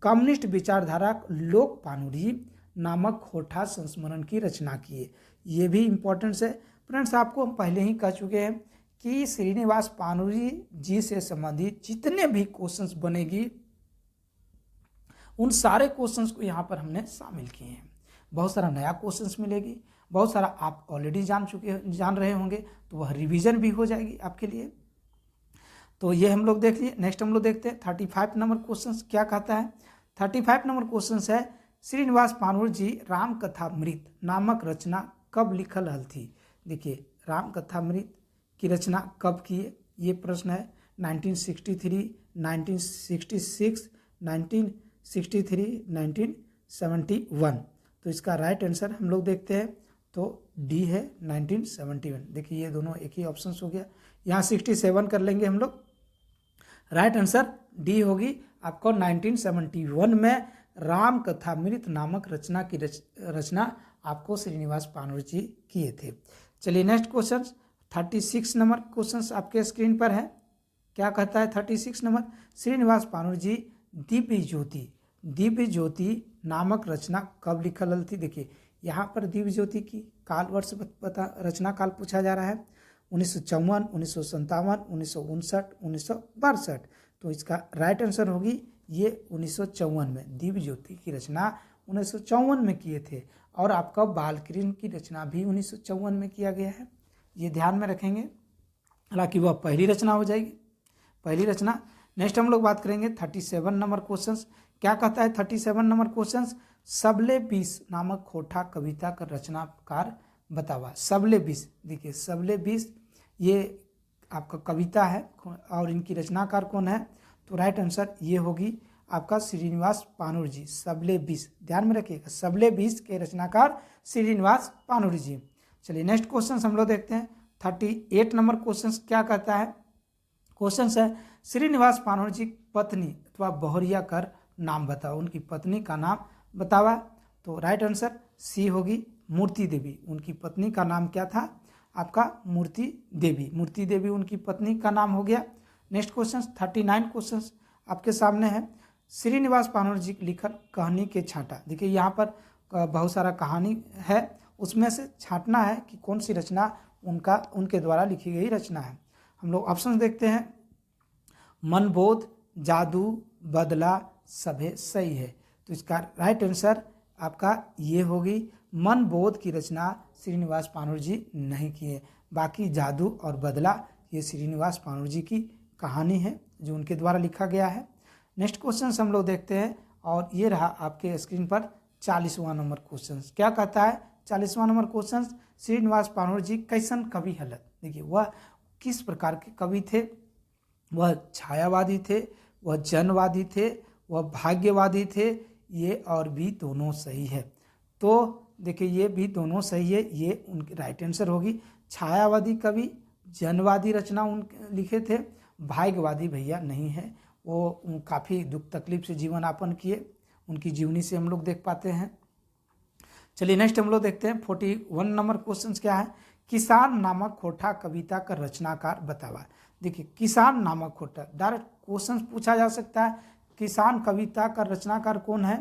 कम्युनिस्ट विचारधारा लोक पानुरी नामक खोटा संस्मरण की रचना किए। ये भी इम्पोर्टेंट है फ्रेंड्स, आपको हम पहले ही कह चुके हैं कि श्रीनिवास पानुरी जी से संबंधित जितने भी क्वेश्चंस बनेगी उन सारे क्वेश्चंस को यहाँ पर हमने शामिल किए हैं। बहुत सारा नया क्वेश्चंस मिलेगी, बहुत सारा आप ऑलरेडी जान रहे होंगे, तो वह रिवीजन भी हो जाएगी आपके लिए। तो ये हम लोग देख लिए। नेक्स्ट हम लोग देखते हैं 35 नंबर क्वेश्चन क्या कहता है। 35 नंबर क्वेश्चन है श्रीनिवास पानुर जी रामकथामृत नामक रचना कब लिखल हल थी। देखिए रामकथामृत की रचना कब की है, ये प्रश्न है। 1963, 1966, 1963, 1971। तो इसका राइट आंसर हम लोग देखते हैं तो डी है 1971। देखिए ये दोनों एक ही ऑप्शन हो गया, यहाँ 67 कर लेंगे हम लोग। राइट आंसर डी होगी आपको। 1971 में राम कथामृत नामक रचना की रचना आपको श्रीनिवास पानूर जी किए थे। चलिए नेक्स्ट क्वेश्चन 36 नंबर क्वेश्चन आपके स्क्रीन पर है। क्या कहता है 36 नंबर, श्रीनिवास पानूर जी दिव्य ज्योति नामक रचना कब लिखल थी। देखिए यहाँ पर दिव्य ज्योति की काल वर्ष पता रचना काल पूछा जा रहा है 1954, 1957, 1959, 1962। तो इसका राइट आंसर होगी ये 1954 में दिव्य ज्योति की रचना 1954 में किए थे। और आपका बालकृष्ण की रचना भी 1954 में किया गया है, ये ध्यान में रखेंगे। हालांकि वह पहली रचना हो जाएगी, पहली रचना। नेक्स्ट हम लोग बात करेंगे 37 नंबर क्वेश्चन। क्या कहता है 37 नंबर क्वेश्चन, सबले 20 नामक खोटा कविता का रचनाकार बतावा। सबले 20, देखिए सबले 20 ये आपका कविता है और इनकी रचनाकार कौन है। तो राइट आंसर ये होगी आपका श्रीनिवास पानूर जी। सबले 20 ध्यान में रखिएगा, सबले 20 के रचनाकार श्रीनिवास पानूर जी। चलिए नेक्स्ट क्वेश्चन हम लोग देखते हैं 38 नंबर क्वेश्चन। क्या कहता है क्वेश्चन है, श्रीनिवास पानूर जी पत्नी अथवा बहुरिया कर नाम बताओ, उनकी पत्नी का नाम बतावा। तो राइट आंसर सी होगी मूर्ति देवी। उनकी पत्नी का नाम क्या था आपका मूर्ति देवी उनकी पत्नी का नाम हो गया। नेक्स्ट क्वेश्चन 39 क्वेश्चन आपके सामने है, श्रीनिवास पानूर जी लिखल कहानी के छांटा। देखिए यहाँ पर बहुत सारा कहानी है, उसमें से छांटना है कि कौन सी रचना उनके द्वारा लिखी गई रचना है। हम लोग ऑप्शन देखते हैं, मनबोध, जादू, बदला, सभे सही है। तो इसका राइट आंसर आपका ये होगी मनबोध की रचना श्रीनिवास पानूर जी नहीं किए। बाकी जादू और बदला ये श्रीनिवास पानूर जी की कहानी है जो उनके द्वारा लिखा गया है। नेक्स्ट क्वेश्चन हम लोग देखते हैं और ये रहा आपके स्क्रीन पर 40वां नंबर क्वेश्चन। क्या कहता है 40वां नंबर क्वेश्चन, श्रीनिवास पानूर जी कैसन कवि हलत। देखिए वह किस प्रकार के कवि थे, वह छायावादी थे, वह जनवादी थे, वह भाग्यवादी थे, ये और भी दोनों सही है। तो देखिए ये भी दोनों सही है, ये उनकी राइट आंसर होगी। छायावादी कवि, जनवादी रचना उन लिखे थे, भाग्यवादी भैया नहीं है, वो काफ़ी दुख तकलीफ से जीवन यापन किए, उनकी जीवनी से हम लोग देख पाते हैं। चलिए नेक्स्ट हम लोग देखते हैं 41 नंबर क्वेश्चन क्या है, किसान नामक खोटा कविता का रचनाकार बतावा। देखिए किसान नामक खोटा डायरेक्ट क्वेश्चन पूछा जा सकता है, किसान कविता का रचनाकार कौन है।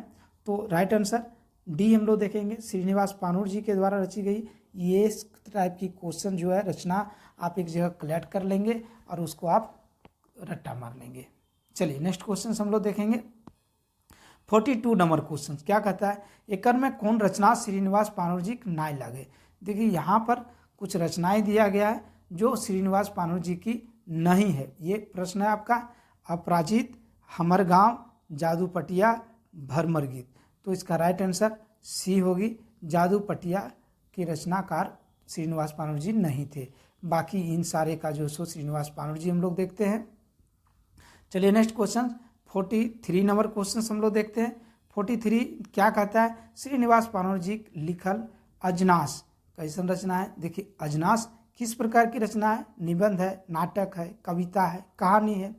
तो राइट आंसर डी हम लोग देखेंगे, श्रीनिवास पानूर जी के द्वारा रची गई। ये टाइप की क्वेश्चन जो है रचना आप एक जगह कलेक्ट कर लेंगे और उसको आप रट्टा मार लेंगे। चलिए नेक्स्ट क्वेश्चन हम लोग देखेंगे 42 नंबर क्वेश्चन। क्या कहता है, एकर में कौन रचना श्रीनिवास पानूर जी नाय लागे। देखिए यहाँ पर कुछ रचनाएं दिया गया है जो श्रीनिवास पानूर जी की नहीं है। ये प्रश्न है आपका, अपराजित, हमर गांव, जादू पटिया, भरमर गीत। तो इसका राइट आंसर सी होगी, जादू पटिया के रचनाकार श्रीनिवास पानूर जी नहीं थे। बाकी इन सारे का जो सो श्रीनिवास पानूर जी हम लोग देखते हैं। चलिए नेक्स्ट क्वेश्चन 43 नंबर क्वेश्चन हम लोग देखते हैं। 43 क्या कहता है, श्रीनिवास पानूर जी लिखल अजनास कैसन रचना है। देखिए अजनास किस प्रकार की रचना है, निबंध है, नाटक है, कविता है, कहानी है,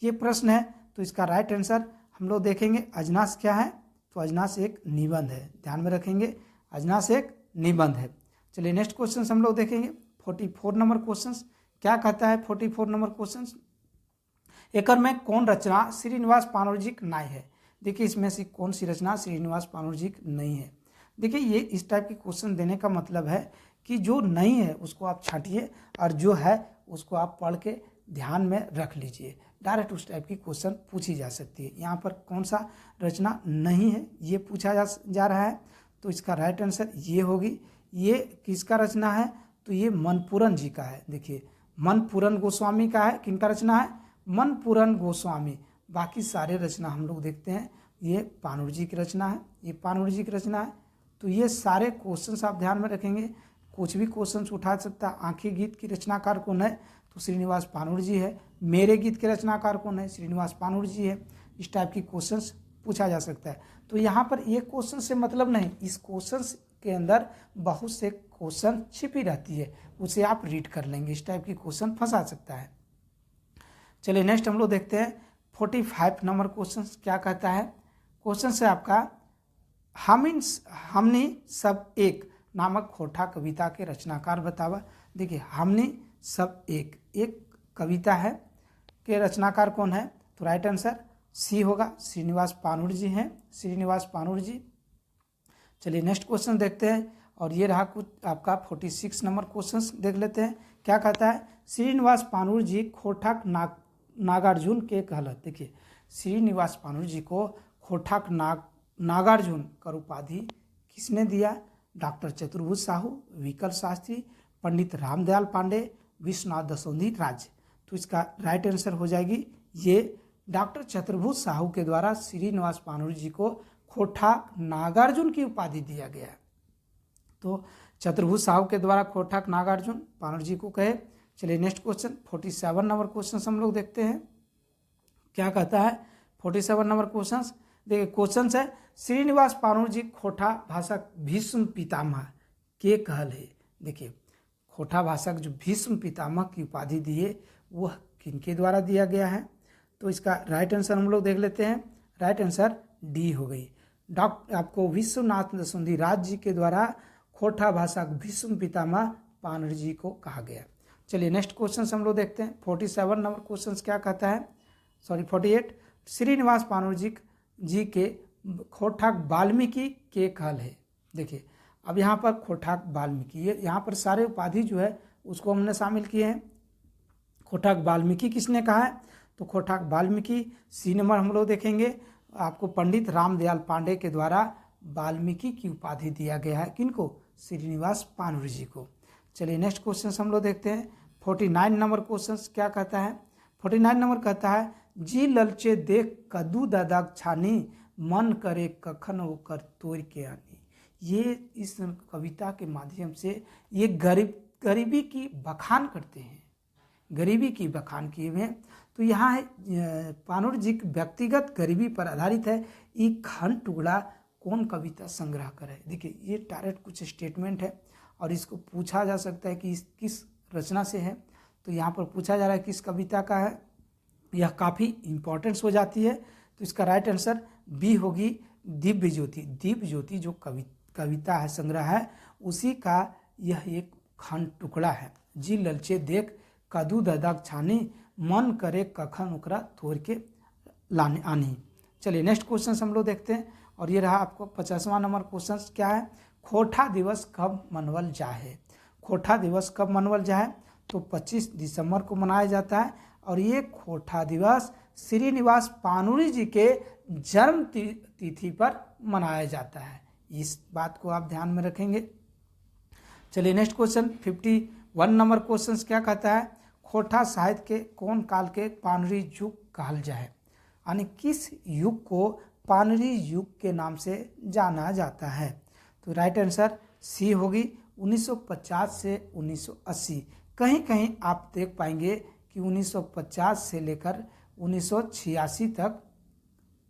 ये प्रश्न है। तो इसका राइट आंसर हम लोग देखेंगे अजनास क्या है। तो अजनास एक निबंध है, ध्यान में रखेंगे, अजनास एक निबंध है। चलिए नेक्स्ट क्वेश्चन हम लोग देखेंगे 44 नंबर क्वेश्चन। क्या कहता है 44 नंबर क्वेश्चन, एकर में कौन रचना श्रीनिवास पानूर जी नाय है। देखिए इसमें से कौन सी रचना श्रीनिवास पानूर जी नहीं है। देखिए ये इस टाइप के क्वेश्चन देने का मतलब है कि जो नहीं है उसको आप छांटिए और जो है उसको आप पढ़ के ध्यान में रख लीजिए। डायरेक्ट उस टाइप की क्वेश्चन पूछी जा सकती है। यहाँ पर कौन सा रचना नहीं है ये पूछा जा रहा है। तो इसका राइट आंसर ये होगी, ये किसका रचना है, तो ये मनपूरन जी का है। देखिए मनपूरन गोस्वामी का है, किनका रचना है, मनपूरन गोस्वामी। बाकी सारे रचना हम लोग देखते हैं ये पानूर जी की रचना है, ये पानूर जी की रचना है। तो ये सारे क्वेश्चन आप ध्यान में रखेंगे, कुछ भी क्वेश्चन उठा सकता है। आंखें गीत की रचनाकार कौन है, तो श्रीनिवास पानूर जी है। मेरे गीत के रचनाकार कौन है, श्रीनिवास पानूर जी है। इस टाइप की क्वेश्चंस पूछा जा सकता है। तो यहाँ पर ये क्वेश्चन से मतलब नहीं, इस क्वेश्चन के अंदर बहुत से क्वेश्चन छिपी रहती है, उसे आप रीड कर लेंगे। इस टाइप की क्वेश्चन फंसा सकता है। चलिए नेक्स्ट हम लोग देखते हैं 45 नंबर क्वेश्चन क्या कहता है? क्वेश्चन से आपका हमने सब एक नामक खोटा कविता के रचनाकार बतावा। देखिए, हमने सब एक कविता है के रचनाकार कौन है? तो राइट आंसर सी होगा, श्रीनिवास पानुड़ जी हैं, श्रीनिवास पानुड़ जी। चलिए नेक्स्ट क्वेश्चन देखते हैं, और ये रहा कुछ आपका 46 नंबर क्वेश्चन देख लेते हैं। क्या कहता है? श्रीनिवास पानुड़ जी खोठाक नागार्जुन के कहलत। देखिए, श्रीनिवास पानुड़ जी को खोठाक नागार्जुन का उपाधि किसने दिया? डॉक्टर चतुर्भुज साहू, विकल शास्त्री, पंडित रामदयाल पांडे, विश्वनाथ दसौंधी राज्य। तो इसका राइट आंसर हो जाएगी ये डॉक्टर चतुर्भुज साहू के द्वारा श्रीनिवास पानुड़ जी को खोठाक नागार्जुन की उपाधि दिया गया। तो चतुर्भुज साहू के द्वारा खोठाक नागार्जुन पानुड़ जी को कहे। चलिए नेक्स्ट क्वेश्चन 47 नंबर क्वेश्चन हम लोग देखते हैं। क्या कहता है? 47 नंबर क्वेश्चन देखिए, क्वेश्चन है श्रीनिवास पानुड़ जी खोठा भाषक भीष्म पितामह के कहल है। देखिए, खोठा भाषक जो भीष्म पितामह की उपाधि दिए वह किनके द्वारा दिया गया है? तो इसका राइट आंसर हम लोग देख लेते हैं। राइट आंसर डी हो गई। आपको विश्वनाथ दसौंधी राज्य के द्वारा खोठा भाषा भीष्म पितामह पानुड़ जी को कहा गया। चलिए नेक्स्ट क्वेश्चन हम लोग देखते हैं। 47 नंबर क्वेश्चन क्या कहता है? 48 श्रीनिवास पानुड़ जी के खोठाक वाल्मीकि के कहल है। देखिए, अब यहाँ पर खोठाक वाल्मीकि, ये यहाँ पर सारे उपाधि जो है उसको हमने शामिल किए हैं। खोठाक वाल्मीकि किसने कहा है? तो खोठाक वाल्मीकि सी नंबर हम लोग देखेंगे। आपको पंडित रामदयाल पांडे के द्वारा वाल्मीकि की उपाधि दिया गया है। किनको? श्रीनिवास पानुड़ जी को। चलिए नेक्स्ट क्वेश्चन हम लोग देखते हैं। 49 नंबर क्वेश्चन क्या कहता है? 49 नंबर कहता है जी ललचे देख कद्दू दादा छानी मन करे कखन होकर तोड़ के आनी। ये इस कविता के माध्यम से ये गरीबी की बखान करते हैं, गरीबी की बखान किए हुए। तो यहाँ है पानुड़ जी व्यक्तिगत गरीबी पर आधारित है। एक खंड टुकड़ा कौन कविता संग्रह कर है? देखिए, ये डायरेक्ट कुछ स्टेटमेंट है और इसको पूछा जा सकता है कि किस रचना से है। तो यहाँ पर पूछा जा रहा है किस कविता का है। यह काफ़ी इम्पोर्टेंस हो जाती है। तो इसका राइट आंसर बी होगी, दिव्य ज्योति। दिव्य ज्योति जो कविता है, संग्रह है, उसी का यह एक खंड टुकड़ा है। जी ललचे देख कदू ददक छानी मन करे कखन ओकरा तोड़ के लाने आनी। चलिए नेक्स्ट क्वेश्चन हम लोग देखते हैं, और ये रहा आपको 50वां नंबर क्वेश्चन क्या है? खोठा दिवस कब मनावल जाए? खोठा दिवस कब मनावल जाए? तो 25 दिसंबर को मनाया जाता है, और ये खोठा दिवस श्रीनिवास पानुड़ जी के जन्म तिथि पर मनाया जाता है। इस बात को आप ध्यान में रखेंगे। चलिए नेक्स्ट क्वेश्चन 51 नंबर क्वेश्चन क्या कहता है? खोठा साहित्य के कौन काल के पानुड़ी युग कहल जाए? यानी किस युग को पानुड़ी युग के नाम से जाना जाता है? तो राइट आंसर सी होगी, 1950 से 1980। कहीं कहीं आप देख पाएंगे कि 1950 से लेकर 1986 तक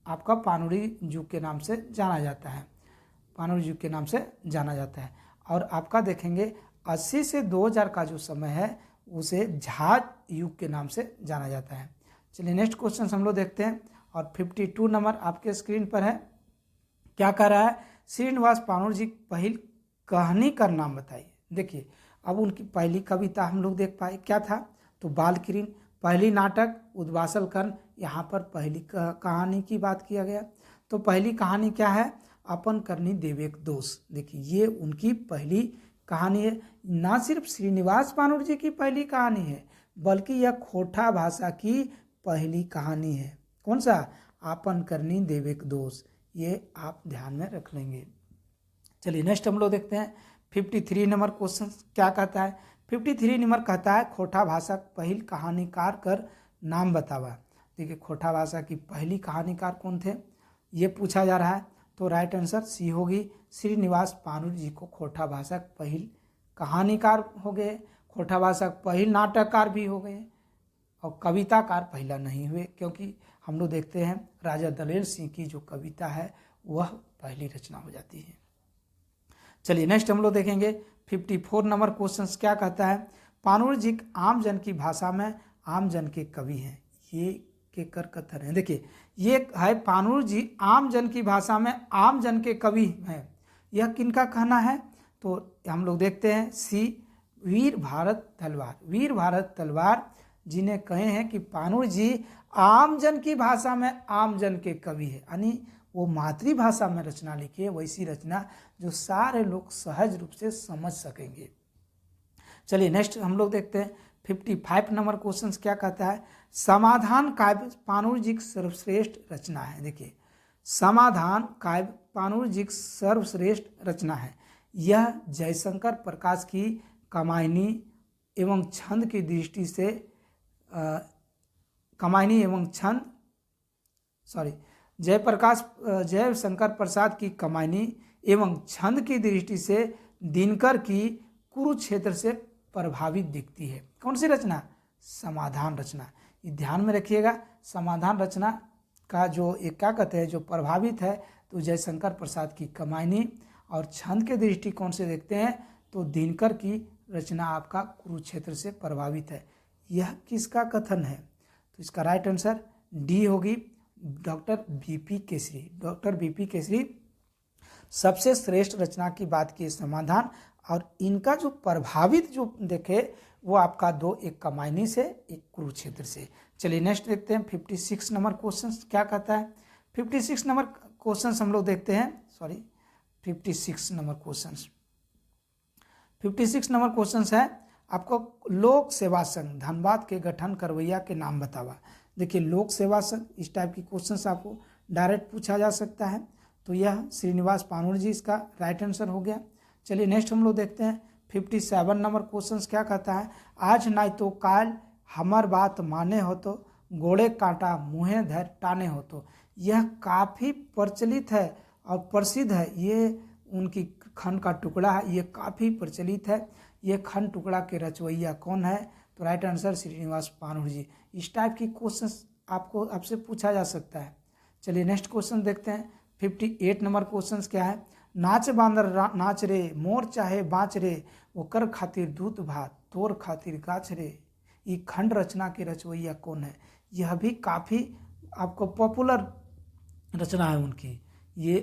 आपका पानुड़ी युग के नाम से जाना जाता है, पानुड़ी युग के नाम से जाना जाता है। और आपका देखेंगे 80 से 2000 का जो समय है उसे झाज युग के नाम से जाना जाता है। चलिए नेक्स्ट क्वेश्चन हम लोग देखते हैं, और 52 नंबर आपके स्क्रीन पर है। क्या कह रहा है? श्रीनिवास पानुड़ जी पहली कहानी का नाम बताइए। देखिए, अब उनकी पहली कविता हम लोग देख पाए, क्या था? तो बालकिरीन। पहली नाटक उद्वासल कर्ण। यहाँ पर पहली कहानी की बात किया गया। तो पहली कहानी क्या है? अपन करनी देवेक दोष। देखिए, ये उनकी पहली कहानी है। ना सिर्फ श्रीनिवास पानुड़ जी की पहली कहानी है, बल्कि यह खोठा भाषा की पहली कहानी है। कौन सा? आपन करनी देवेक दोष। ये आप ध्यान में रख लेंगे। चलिए नेक्स्ट हम लोग देखते हैं 53 नंबर क्वेश्चन क्या कहता है? 53 नंबर कहता है खोठा भाषा पहल कहानीकार कर नाम बतावा। देखिए, खोठा भाषा की पहली कहानीकार कौन थे, ये पूछा जा रहा है। तो राइट आंसर सी होगी, श्रीनिवास पानुड़ जी को खोठा भाषा पहल कहानीकार हो गए, खोठा भाषा पहल नाटककार भी हो गए, और कविताकार पहला नहीं हुए, क्योंकि हम लोग देखते हैं राजा दलेर सिंह की जो कविता है वह पहली रचना हो जाती है। चलिए नेक्स्ट हम लोग देखेंगे 54 नंबर क्वेश्चन क्या कहता है? पानुड़ जी आम जन की भाषा में आम जन के कवि हैं। ये के कर कथन है। देखिए ये है पानुर जी आम जन की भाषा में आम जन के कवि हैं। यह किनका कहना है? तो हम लोग देखते हैं सी वीर भारत तलवार। वीर भारत तलवार जिन्हें कहे हैं कि पानुर जी आम जन की भाषा में आम जन के कवि है, यानी वो मातृभाषा में रचना लिखी है, वैसी रचना जो सारे लोग सहज रूप से समझ सकेंगे। चलिए नेक्स्ट हम लोग देखते हैं 55 नंबर क्वेश्चन क्या कहता है? समाधान काव्य पानुर जी की सर्वश्रेष्ठ रचना है। देखिए समाधान काव्य पानुर जी की सर्वश्रेष्ठ रचना है। यह जयशंकर प्रकाश की कामायनी एवं छंद की दृष्टि से जयशंकर प्रसाद की कामायनी एवं छंद की दृष्टि से दिनकर की कुरुक्षेत्र से प्रभावित दिखती है। कौन सी रचना? समाधान रचना। ये ध्यान में रखिएगा, समाधान रचना का जो एक क्या कहते हैं जो प्रभावित है तो जयशंकर प्रसाद की कामायनी, और छंद के दृष्टिकोण से देखते हैं तो दिनकर की रचना आपका कुरुक्षेत्र से प्रभावित है। यह किसका कथन है? तो इसका राइट आंसर डी होगी, doctor BP Kesari. Doctor BP Kesari सबसे श्रेष्ठ रचना की बात की समाधान, और इनका जो प्रभावित जो देखे वो आपका दो, एक कामायनी से एक कुरुक्षेत्र से। चलिए नेक्स्ट देखते हैं 56 नंबर क्वेश्चन क्या कहता है। 56 नंबर क्वेश्चन हम लोग देखते हैं, 56 नंबर क्वेश्चन है आपको लोक सेवा संघ धनबाद के गठन करवैया के नाम बतावा। देखिए लोक सेवा संघ इस टाइप की क्वेश्चंस आपको डायरेक्ट पूछा जा सकता है, तो यह श्रीनिवास पानुर जी इसका राइट आंसर हो गया। चलिए नेक्स्ट हम लोग देखते हैं 57 नंबर क्वेश्चन क्या कहता है? आज नाई तो काल हमर बात माने हो तो गोड़े कांटा मुँहे धर टाने हो तो। यह काफ़ी प्रचलित है और प्रसिद्ध है, ये उनकी खंड का टुकड़ा है, ये काफ़ी प्रचलित है। ये खंड टुकड़ा के रचवैया कौन है? तो राइट आंसर श्रीनिवास पानुर जी। इस टाइप की क्वेश्चंस आपसे पूछा जा सकता है। चलिए नेक्स्ट क्वेश्चन देखते हैं 58 नंबर क्वेश्चन क्या है? नाच बांदर नाच रे मोर चाहे बाँच रे वो कर खातिर दूध भात तोर खातिर गाछ रे। ये खंड रचना के रचवैया कौन है? यह भी काफ़ी आपको पॉपुलर रचना है उनकी। ये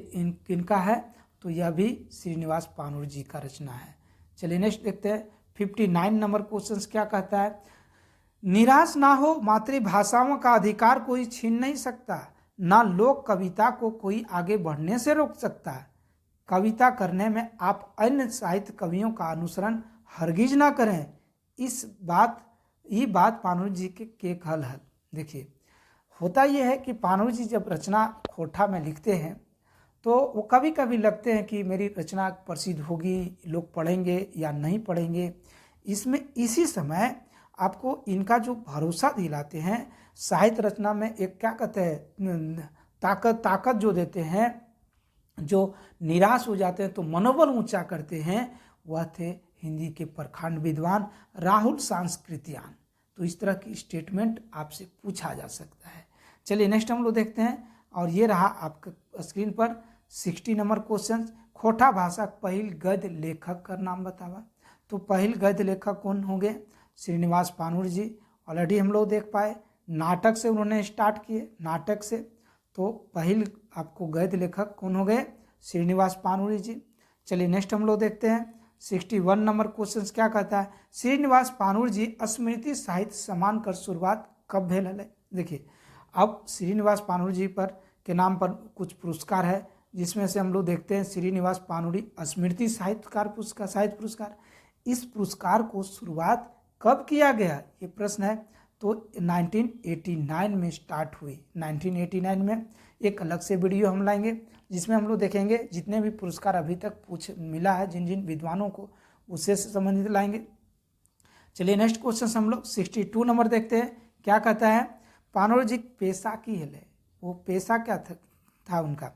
इनका है, तो यह भी श्रीनिवास पानुर जी का रचना है। चलिए नेक्स्ट देखते हैं 59 नंबर क्वेश्चन क्या कहता है? निराश ना हो, मातृभाषाओं का अधिकार कोई छीन नहीं सकता, ना लोक कविता को कोई आगे बढ़ने से रोक सकता। कविता करने में आप अन्य साहित्य कवियों का अनुसरण हरगिज ना करें। ये बात पानुर जी के कहल है। देखिए होता यह है कि पानुर जी जब रचना खोटा में लिखते हैं तो वो कभी कभी लगते हैं कि मेरी रचना प्रसिद्ध होगी, लोग पढ़ेंगे या नहीं पढ़ेंगे। इसमें इसी समय आपको इनका जो भरोसा दिलाते हैं साहित्य रचना में, एक क्या कहते हैं ताकत जो देते हैं, जो निराश हो जाते हैं तो मनोबल ऊंचा करते हैं, वह थे हिंदी के प्रखंड विद्वान राहुल सांस्कृतियान। तो इस तरह की स्टेटमेंट आपसे पूछा जा सकता है। चलिए नेक्स्ट हम लोग देखते हैं, और ये रहा आपका स्क्रीन पर 60 नंबर क्वेश्चन। खोटा भाषा पहिल गद्य लेखक का नाम बतावा। तो पहिल गद्य लेखक कौन होंगे? श्रीनिवास पानुर जी। ऑलरेडी हम लोग देख पाए नाटक से उन्होंने स्टार्ट किए, नाटक से। तो पहिल आपको गद्य लेखक कौन हो गए? श्रीनिवास पानुर जी। चलिए नेक्स्ट हम लोग देखते हैं 61 नंबर क्वेश्चन क्या कहता है? श्रीनिवास पानुर जी स्मृति साहित्य सम्मान कर शुरुआत कब भेल है? देखिए अब श्रीनिवास पानुर जी पर के नाम पर कुछ पुरस्कार है, जिसमें से हम लोग देखते हैं श्रीनिवास पानुरी स्मृति साहित्यकार पुरस्कार। इस पुरस्कार को शुरुआत कब किया गया, ये प्रश्न है। तो 1989 में स्टार्ट हुई। 1989 में एक अलग से वीडियो हम लाएंगे जिसमें हम लोग देखेंगे जितने भी पुरस्कार अभी तक मिला है जिन जिन विद्वानों को, उससे संबंधित लाएंगे। चलिए नेक्स्ट क्वेश्चन हम लोग 62 नंबर देखते हैं क्या कहता है? पानुर जी पेशा की है, वो पेशा क्या था उनका?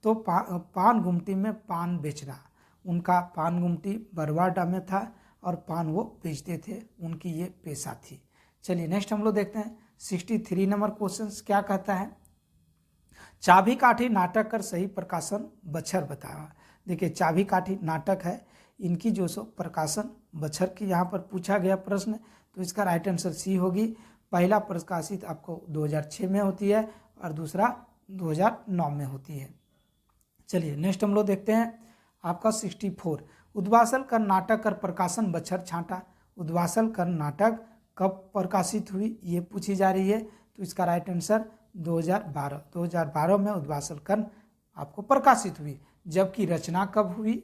तो पान गुमटी में पान बेचना। उनका पान गुमटी बरवाडा में था और पान वो बेचते थे, उनकी ये पेशा थी। चलिए नेक्स्ट हम लोग देखते हैं 63 नंबर क्वेश्चन क्या कहता है? चाबी काठी नाटक कर सही प्रकाशन बछर बतावा। देखिए चाबी काठी नाटक है, इनकी जो सो प्रकाशन बछर की यहाँ पर पूछा गया प्रश्न, तो इसका राइट आंसर सी होगी। पहला प्रकाशित आपको 2006 में होती है और दूसरा 2009 में होती है। चलिए नेक्स्ट हम लोग देखते हैं आपका 64 उद्वासल कर नाटक कर प्रकाशन बछर छांटा। उद्वासल कर नाटक कब प्रकाशित हुई ये पूछी जा रही है, तो इसका राइट आंसर 2012 में उद्वासल कर आपको प्रकाशित हुई। जबकि रचना कब हुई,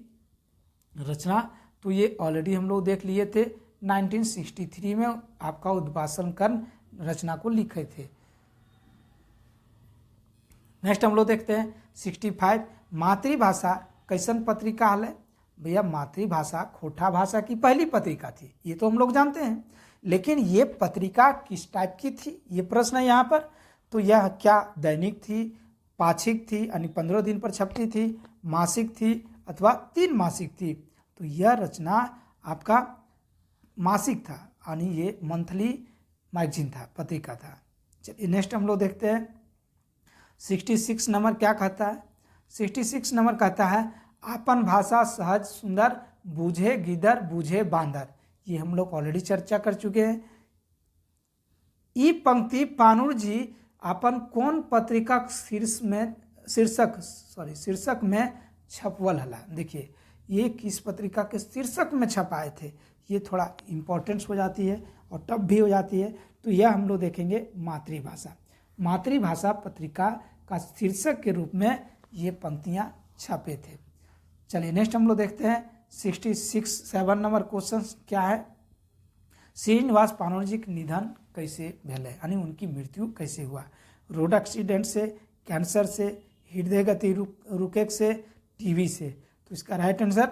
रचना तो ये ऑलरेडी हम लोग देख लिए थे 1963 में आपका उद्वासल कर रचना को लिखे थे। नेक्स्ट हम लोग देखते हैं 65 मातृभाषा कैसन पत्रिका है। भैया मातृभाषा खोटा भाषा की पहली पत्रिका थी, ये तो हम लोग जानते हैं, लेकिन ये पत्रिका किस टाइप की थी ये प्रश्न है यहाँ पर। तो यह क्या दैनिक थी, पाक्षिक थी यानी 15 दिन पर छपती थी, मासिक थी अथवा 3 मासिक थी। तो यह रचना आपका मासिक था यानी ये मंथली मैगजीन था, पत्रिका था। चलिए नेक्स्ट हम लोग देखते हैं 66 नंबर क्या कहता है। 66 नंबर कहता है आपन भाषा सहज सुंदर बूझे गिदर बूझे बांदर। ये हम लोग ऑलरेडी चर्चा कर चुके हैं। ई पंक्ति पानुर जी अपन कौन पत्रिका शीर्षक में छपवल हला। देखिए ये किस पत्रिका के शीर्षक में छपाए थे, ये थोड़ा इम्पोर्टेंस हो जाती है और टफ भी हो जाती है। तो यह हम लोग देखेंगे मातृभाषा। मातृभाषा पत्रिका का शीर्षक के रूप में ये पंक्तियां छपे थे। चलिए नेक्स्ट हम लोग देखते हैं 7 नंबर क्वेश्चन क्या है। श्रीनिवास पानोर जी के निधन कैसे भेले यानी उनकी मृत्यु कैसे हुआ। रोड एक्सीडेंट से, कैंसर से, हृदय गति रुके से, टीबी से। तो इसका राइट आंसर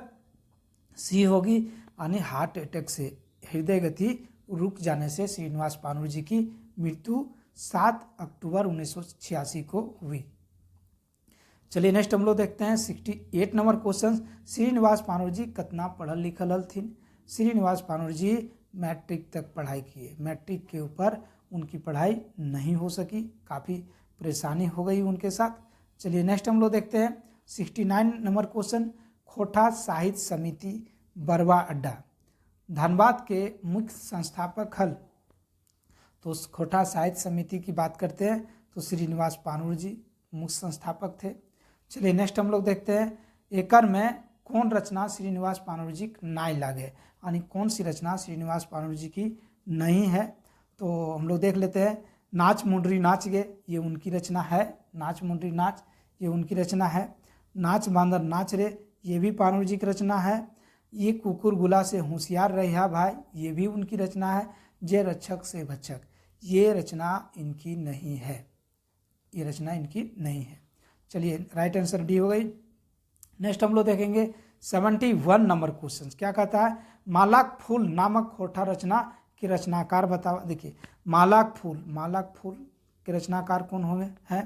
सी होगी यानी हार्ट अटैक से, हृदय गति रुक जाने से श्रीनिवास पानोर जी की मृत्यु 7 अक्टूबर 1986 को हुई। चलिए नेक्स्ट हम लोग देखते हैं 68 नंबर क्वेश्चन। श्रीनिवास पानोर जी कितना पढ़ल लिखल हलथिन। श्रीनिवास पानोर जी मैट्रिक तक पढ़ाई किए, मैट्रिक के ऊपर उनकी पढ़ाई नहीं हो सकी, काफ़ी परेशानी हो गई उनके साथ। चलिए नेक्स्ट हम लोग देखते हैं 69 नंबर क्वेश्चन। खोटा साहित्य समिति बरवा अड्डा धनबाद के मुख्य संस्थापक हल। तो खोटा साहित्य समिति की बात करते हैं तो श्रीनिवास पानोर जी मुख्य संस्थापक थे। चलिए नेक्स्ट हम लोग देखते हैं एकर में कौन रचना श्रीनिवास पानोर जी नाई लागे यानी कौन सी रचना श्रीनिवास पानोर जी की नहीं है। तो हम लोग देख लेते हैं नाच मुंडरी नाच गे, ये उनकी रचना है। नाच मुंडरी नाच ये उनकी रचना है। नाच बांदर नाच रे ये भी पानोर जी की रचना है। ये कुकुर गुला से होशियार रहा भाई ये भी उनकी रचना है। जे रक्षक से भक्षक ये रचना इनकी नहीं है, ये रचना इनकी नहीं है। चलिए राइट आंसर डी हो गई। नेक्स्ट हम लोग देखेंगे 71 नंबर क्वेश्चन क्या कहता है। मालाक फूल नामक खोटा रचना के रचनाकार बताओ। देखिए मालाक फूल के रचनाकार कौन होंगे हैं,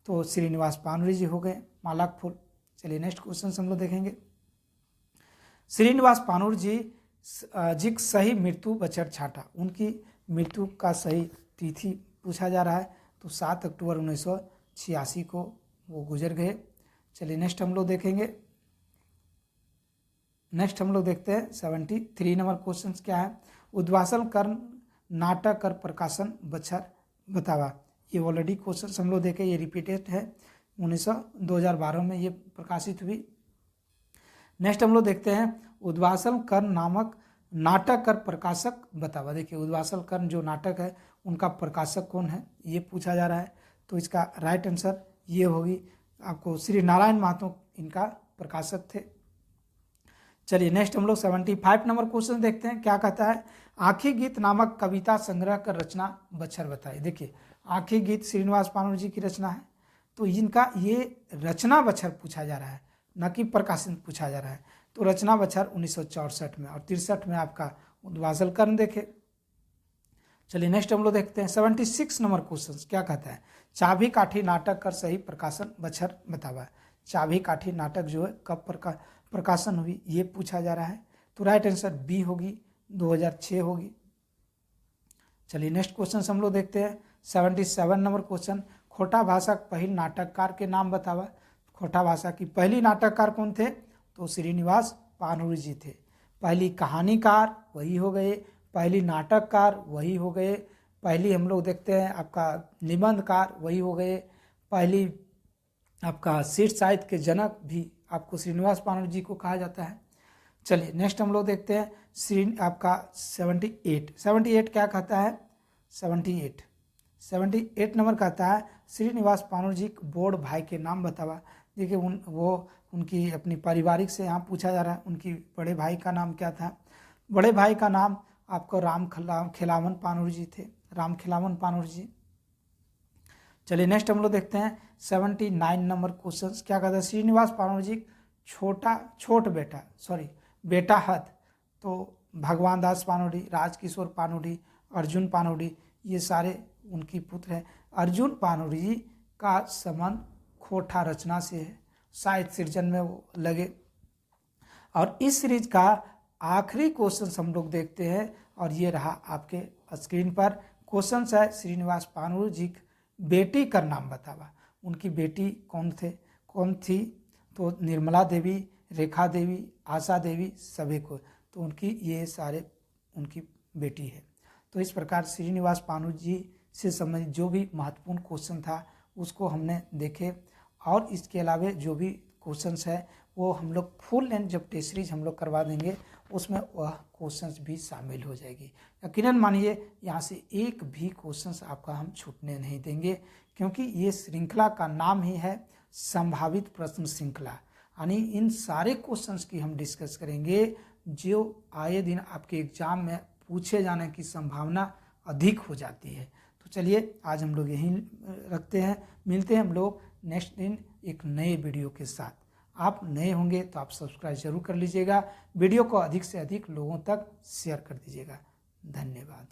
तो श्रीनिवास पानोर जी हो गए मालाक फूल। चलिए नेक्स्ट क्वेश्चन हम लोग देखेंगे। श्रीनिवास पानोर जी की सही मृत्यु बछर छाटा, उनकी मृत्यु का सही तिथि पूछा जा रहा है। तो 7 अक्टूबर 1986 को वो गुजर गए। चलिए नेक्स्ट हम लोग देखेंगे। नेक्स्ट हम लोग देखते हैं 73 नंबर क्वेश्चन क्या है। उद्वासल कर नाटक कर प्रकाशन बछर बतावा। ये ऑलरेडी क्वेश्चन हम लोग देखे, ये रिपीटेड है। 2012 में ये प्रकाशित हुई। नेक्स्ट हम लोग देखते हैं उद्वासल कर नामक नाटक कर प्रकाशक बतावा। देखिए उद्वासल कर जो नाटक है उनका प्रकाशक कौन है ये पूछा जा रहा है। तो इसका राइट आंसर ये होगी आपको श्री नारायण महतो इनका प्रकाशक थे। चलिए नेक्स्ट हम लोग 75 नंबर क्वेश्चन देखते हैं क्या कहता है। आँखी गीत नामक कविता संग्रह कर रचना बछर बताइए। देखिए आँखी गीत श्रीनिवास पानोर जी की रचना है, तो इनका ये रचना बछर पूछा जा रहा है न कि प्रकाशन पूछा जा रहा है। तो रचना बछर 1964 में और 63 में आपका उद्वासल कर देखे। चलिए नेक्स्ट हम लोग देखते हैं 76 नंबर क्वेश्चन क्या कहता है। चाबी काठी नाटक कर सही प्रकाशन बछर बतावा। चाबी काठी नाटक जो है कब प्रकाशन हुई ये पूछा जा रहा है। तो राइट आंसर बी होगी 2006 होगी। चलिए नेक्स्ट क्वेश्चन हम लोग देखते हैं 77 नंबर क्वेश्चन। खोटा भाषा पहले नाटककार के नाम बतावा। खोटा भाषा की पहली नाटककार कौन थे, तो श्रीनिवास पानोर जी थे। पहली कहानीकार वही हो गए, पहली नाटककार वही हो गए, पहली हम लोग देखते हैं आपका निबंधकार, वही हो गए। पहली आपका शीर्ष साहित्य के जनक भी आपको श्रीनिवास पानोर जी को कहा जाता है। चलिए नेक्स्ट हम लोग देखते हैं श्री आपका 78 क्या कहता है, 78 नंबर कहता है श्रीनिवास पानोर जी बोर्ड भाई के नाम बतावा। देखिए उनकी अपनी पारिवारिक से यहाँ पूछा जा रहा है, उनकी बड़े भाई का नाम क्या था। बड़े भाई का नाम आपको राम खिलावन पानोर जी थे, राम खिलावन पानोर जी। चलिए नेक्स्ट हम लोग देखते हैं 79 नंबर क्वेश्चन क्या कहता है, श्रीनिवास पानोर जी बेटा हद। तो भगवान दास पानोरी, राजकिशोर पानोरी, अर्जुन पानोरी, ये सारे उनकी पुत्र हैं। अर्जुन पानोरी जी का संबंध खोटा रचना से है, साहित्य सृजन में वो लगे। और इस सीरीज का आखिरी क्वेश्चन हम लोग देखते हैं, और ये रहा आपके स्क्रीन पर क्वेश्चन है, श्रीनिवास पानोर जी बेटी का नाम बतावा। उनकी बेटी कौन थी, तो निर्मला देवी, रेखा देवी, आशा देवी, सभी को, तो उनकी ये सारे उनकी बेटी है। तो इस प्रकार श्रीनिवास पानोर जी से संबंधित जो भी महत्वपूर्ण क्वेश्चन था उसको हमने देखे, और इसके अलावा जो भी क्वेश्चंस है वो हम लोग फुल लेंथ जब टेस्ट सीरीज हम लोग करवा देंगे उसमें वह क्वेश्चंस भी शामिल हो जाएगी। यकीनन मानिए यहाँ से एक भी क्वेश्चंस आपका हम छूटने नहीं देंगे, क्योंकि ये श्रृंखला का नाम ही है संभावित प्रश्न श्रृंखला। यानी इन सारे क्वेश्चंस की हम डिस्कस करेंगे जो आए दिन आपके एग्जाम में पूछे जाने की संभावना अधिक हो जाती है। तो चलिए आज हम लोग यहीं रखते हैं, मिलते हैं हम लोग नेक्स्ट दिन एक नए वीडियो के साथ। आप नए होंगे तो आप सब्सक्राइब जरूर कर लीजिएगा, वीडियो को अधिक से अधिक लोगों तक शेयर कर दीजिएगा। धन्यवाद।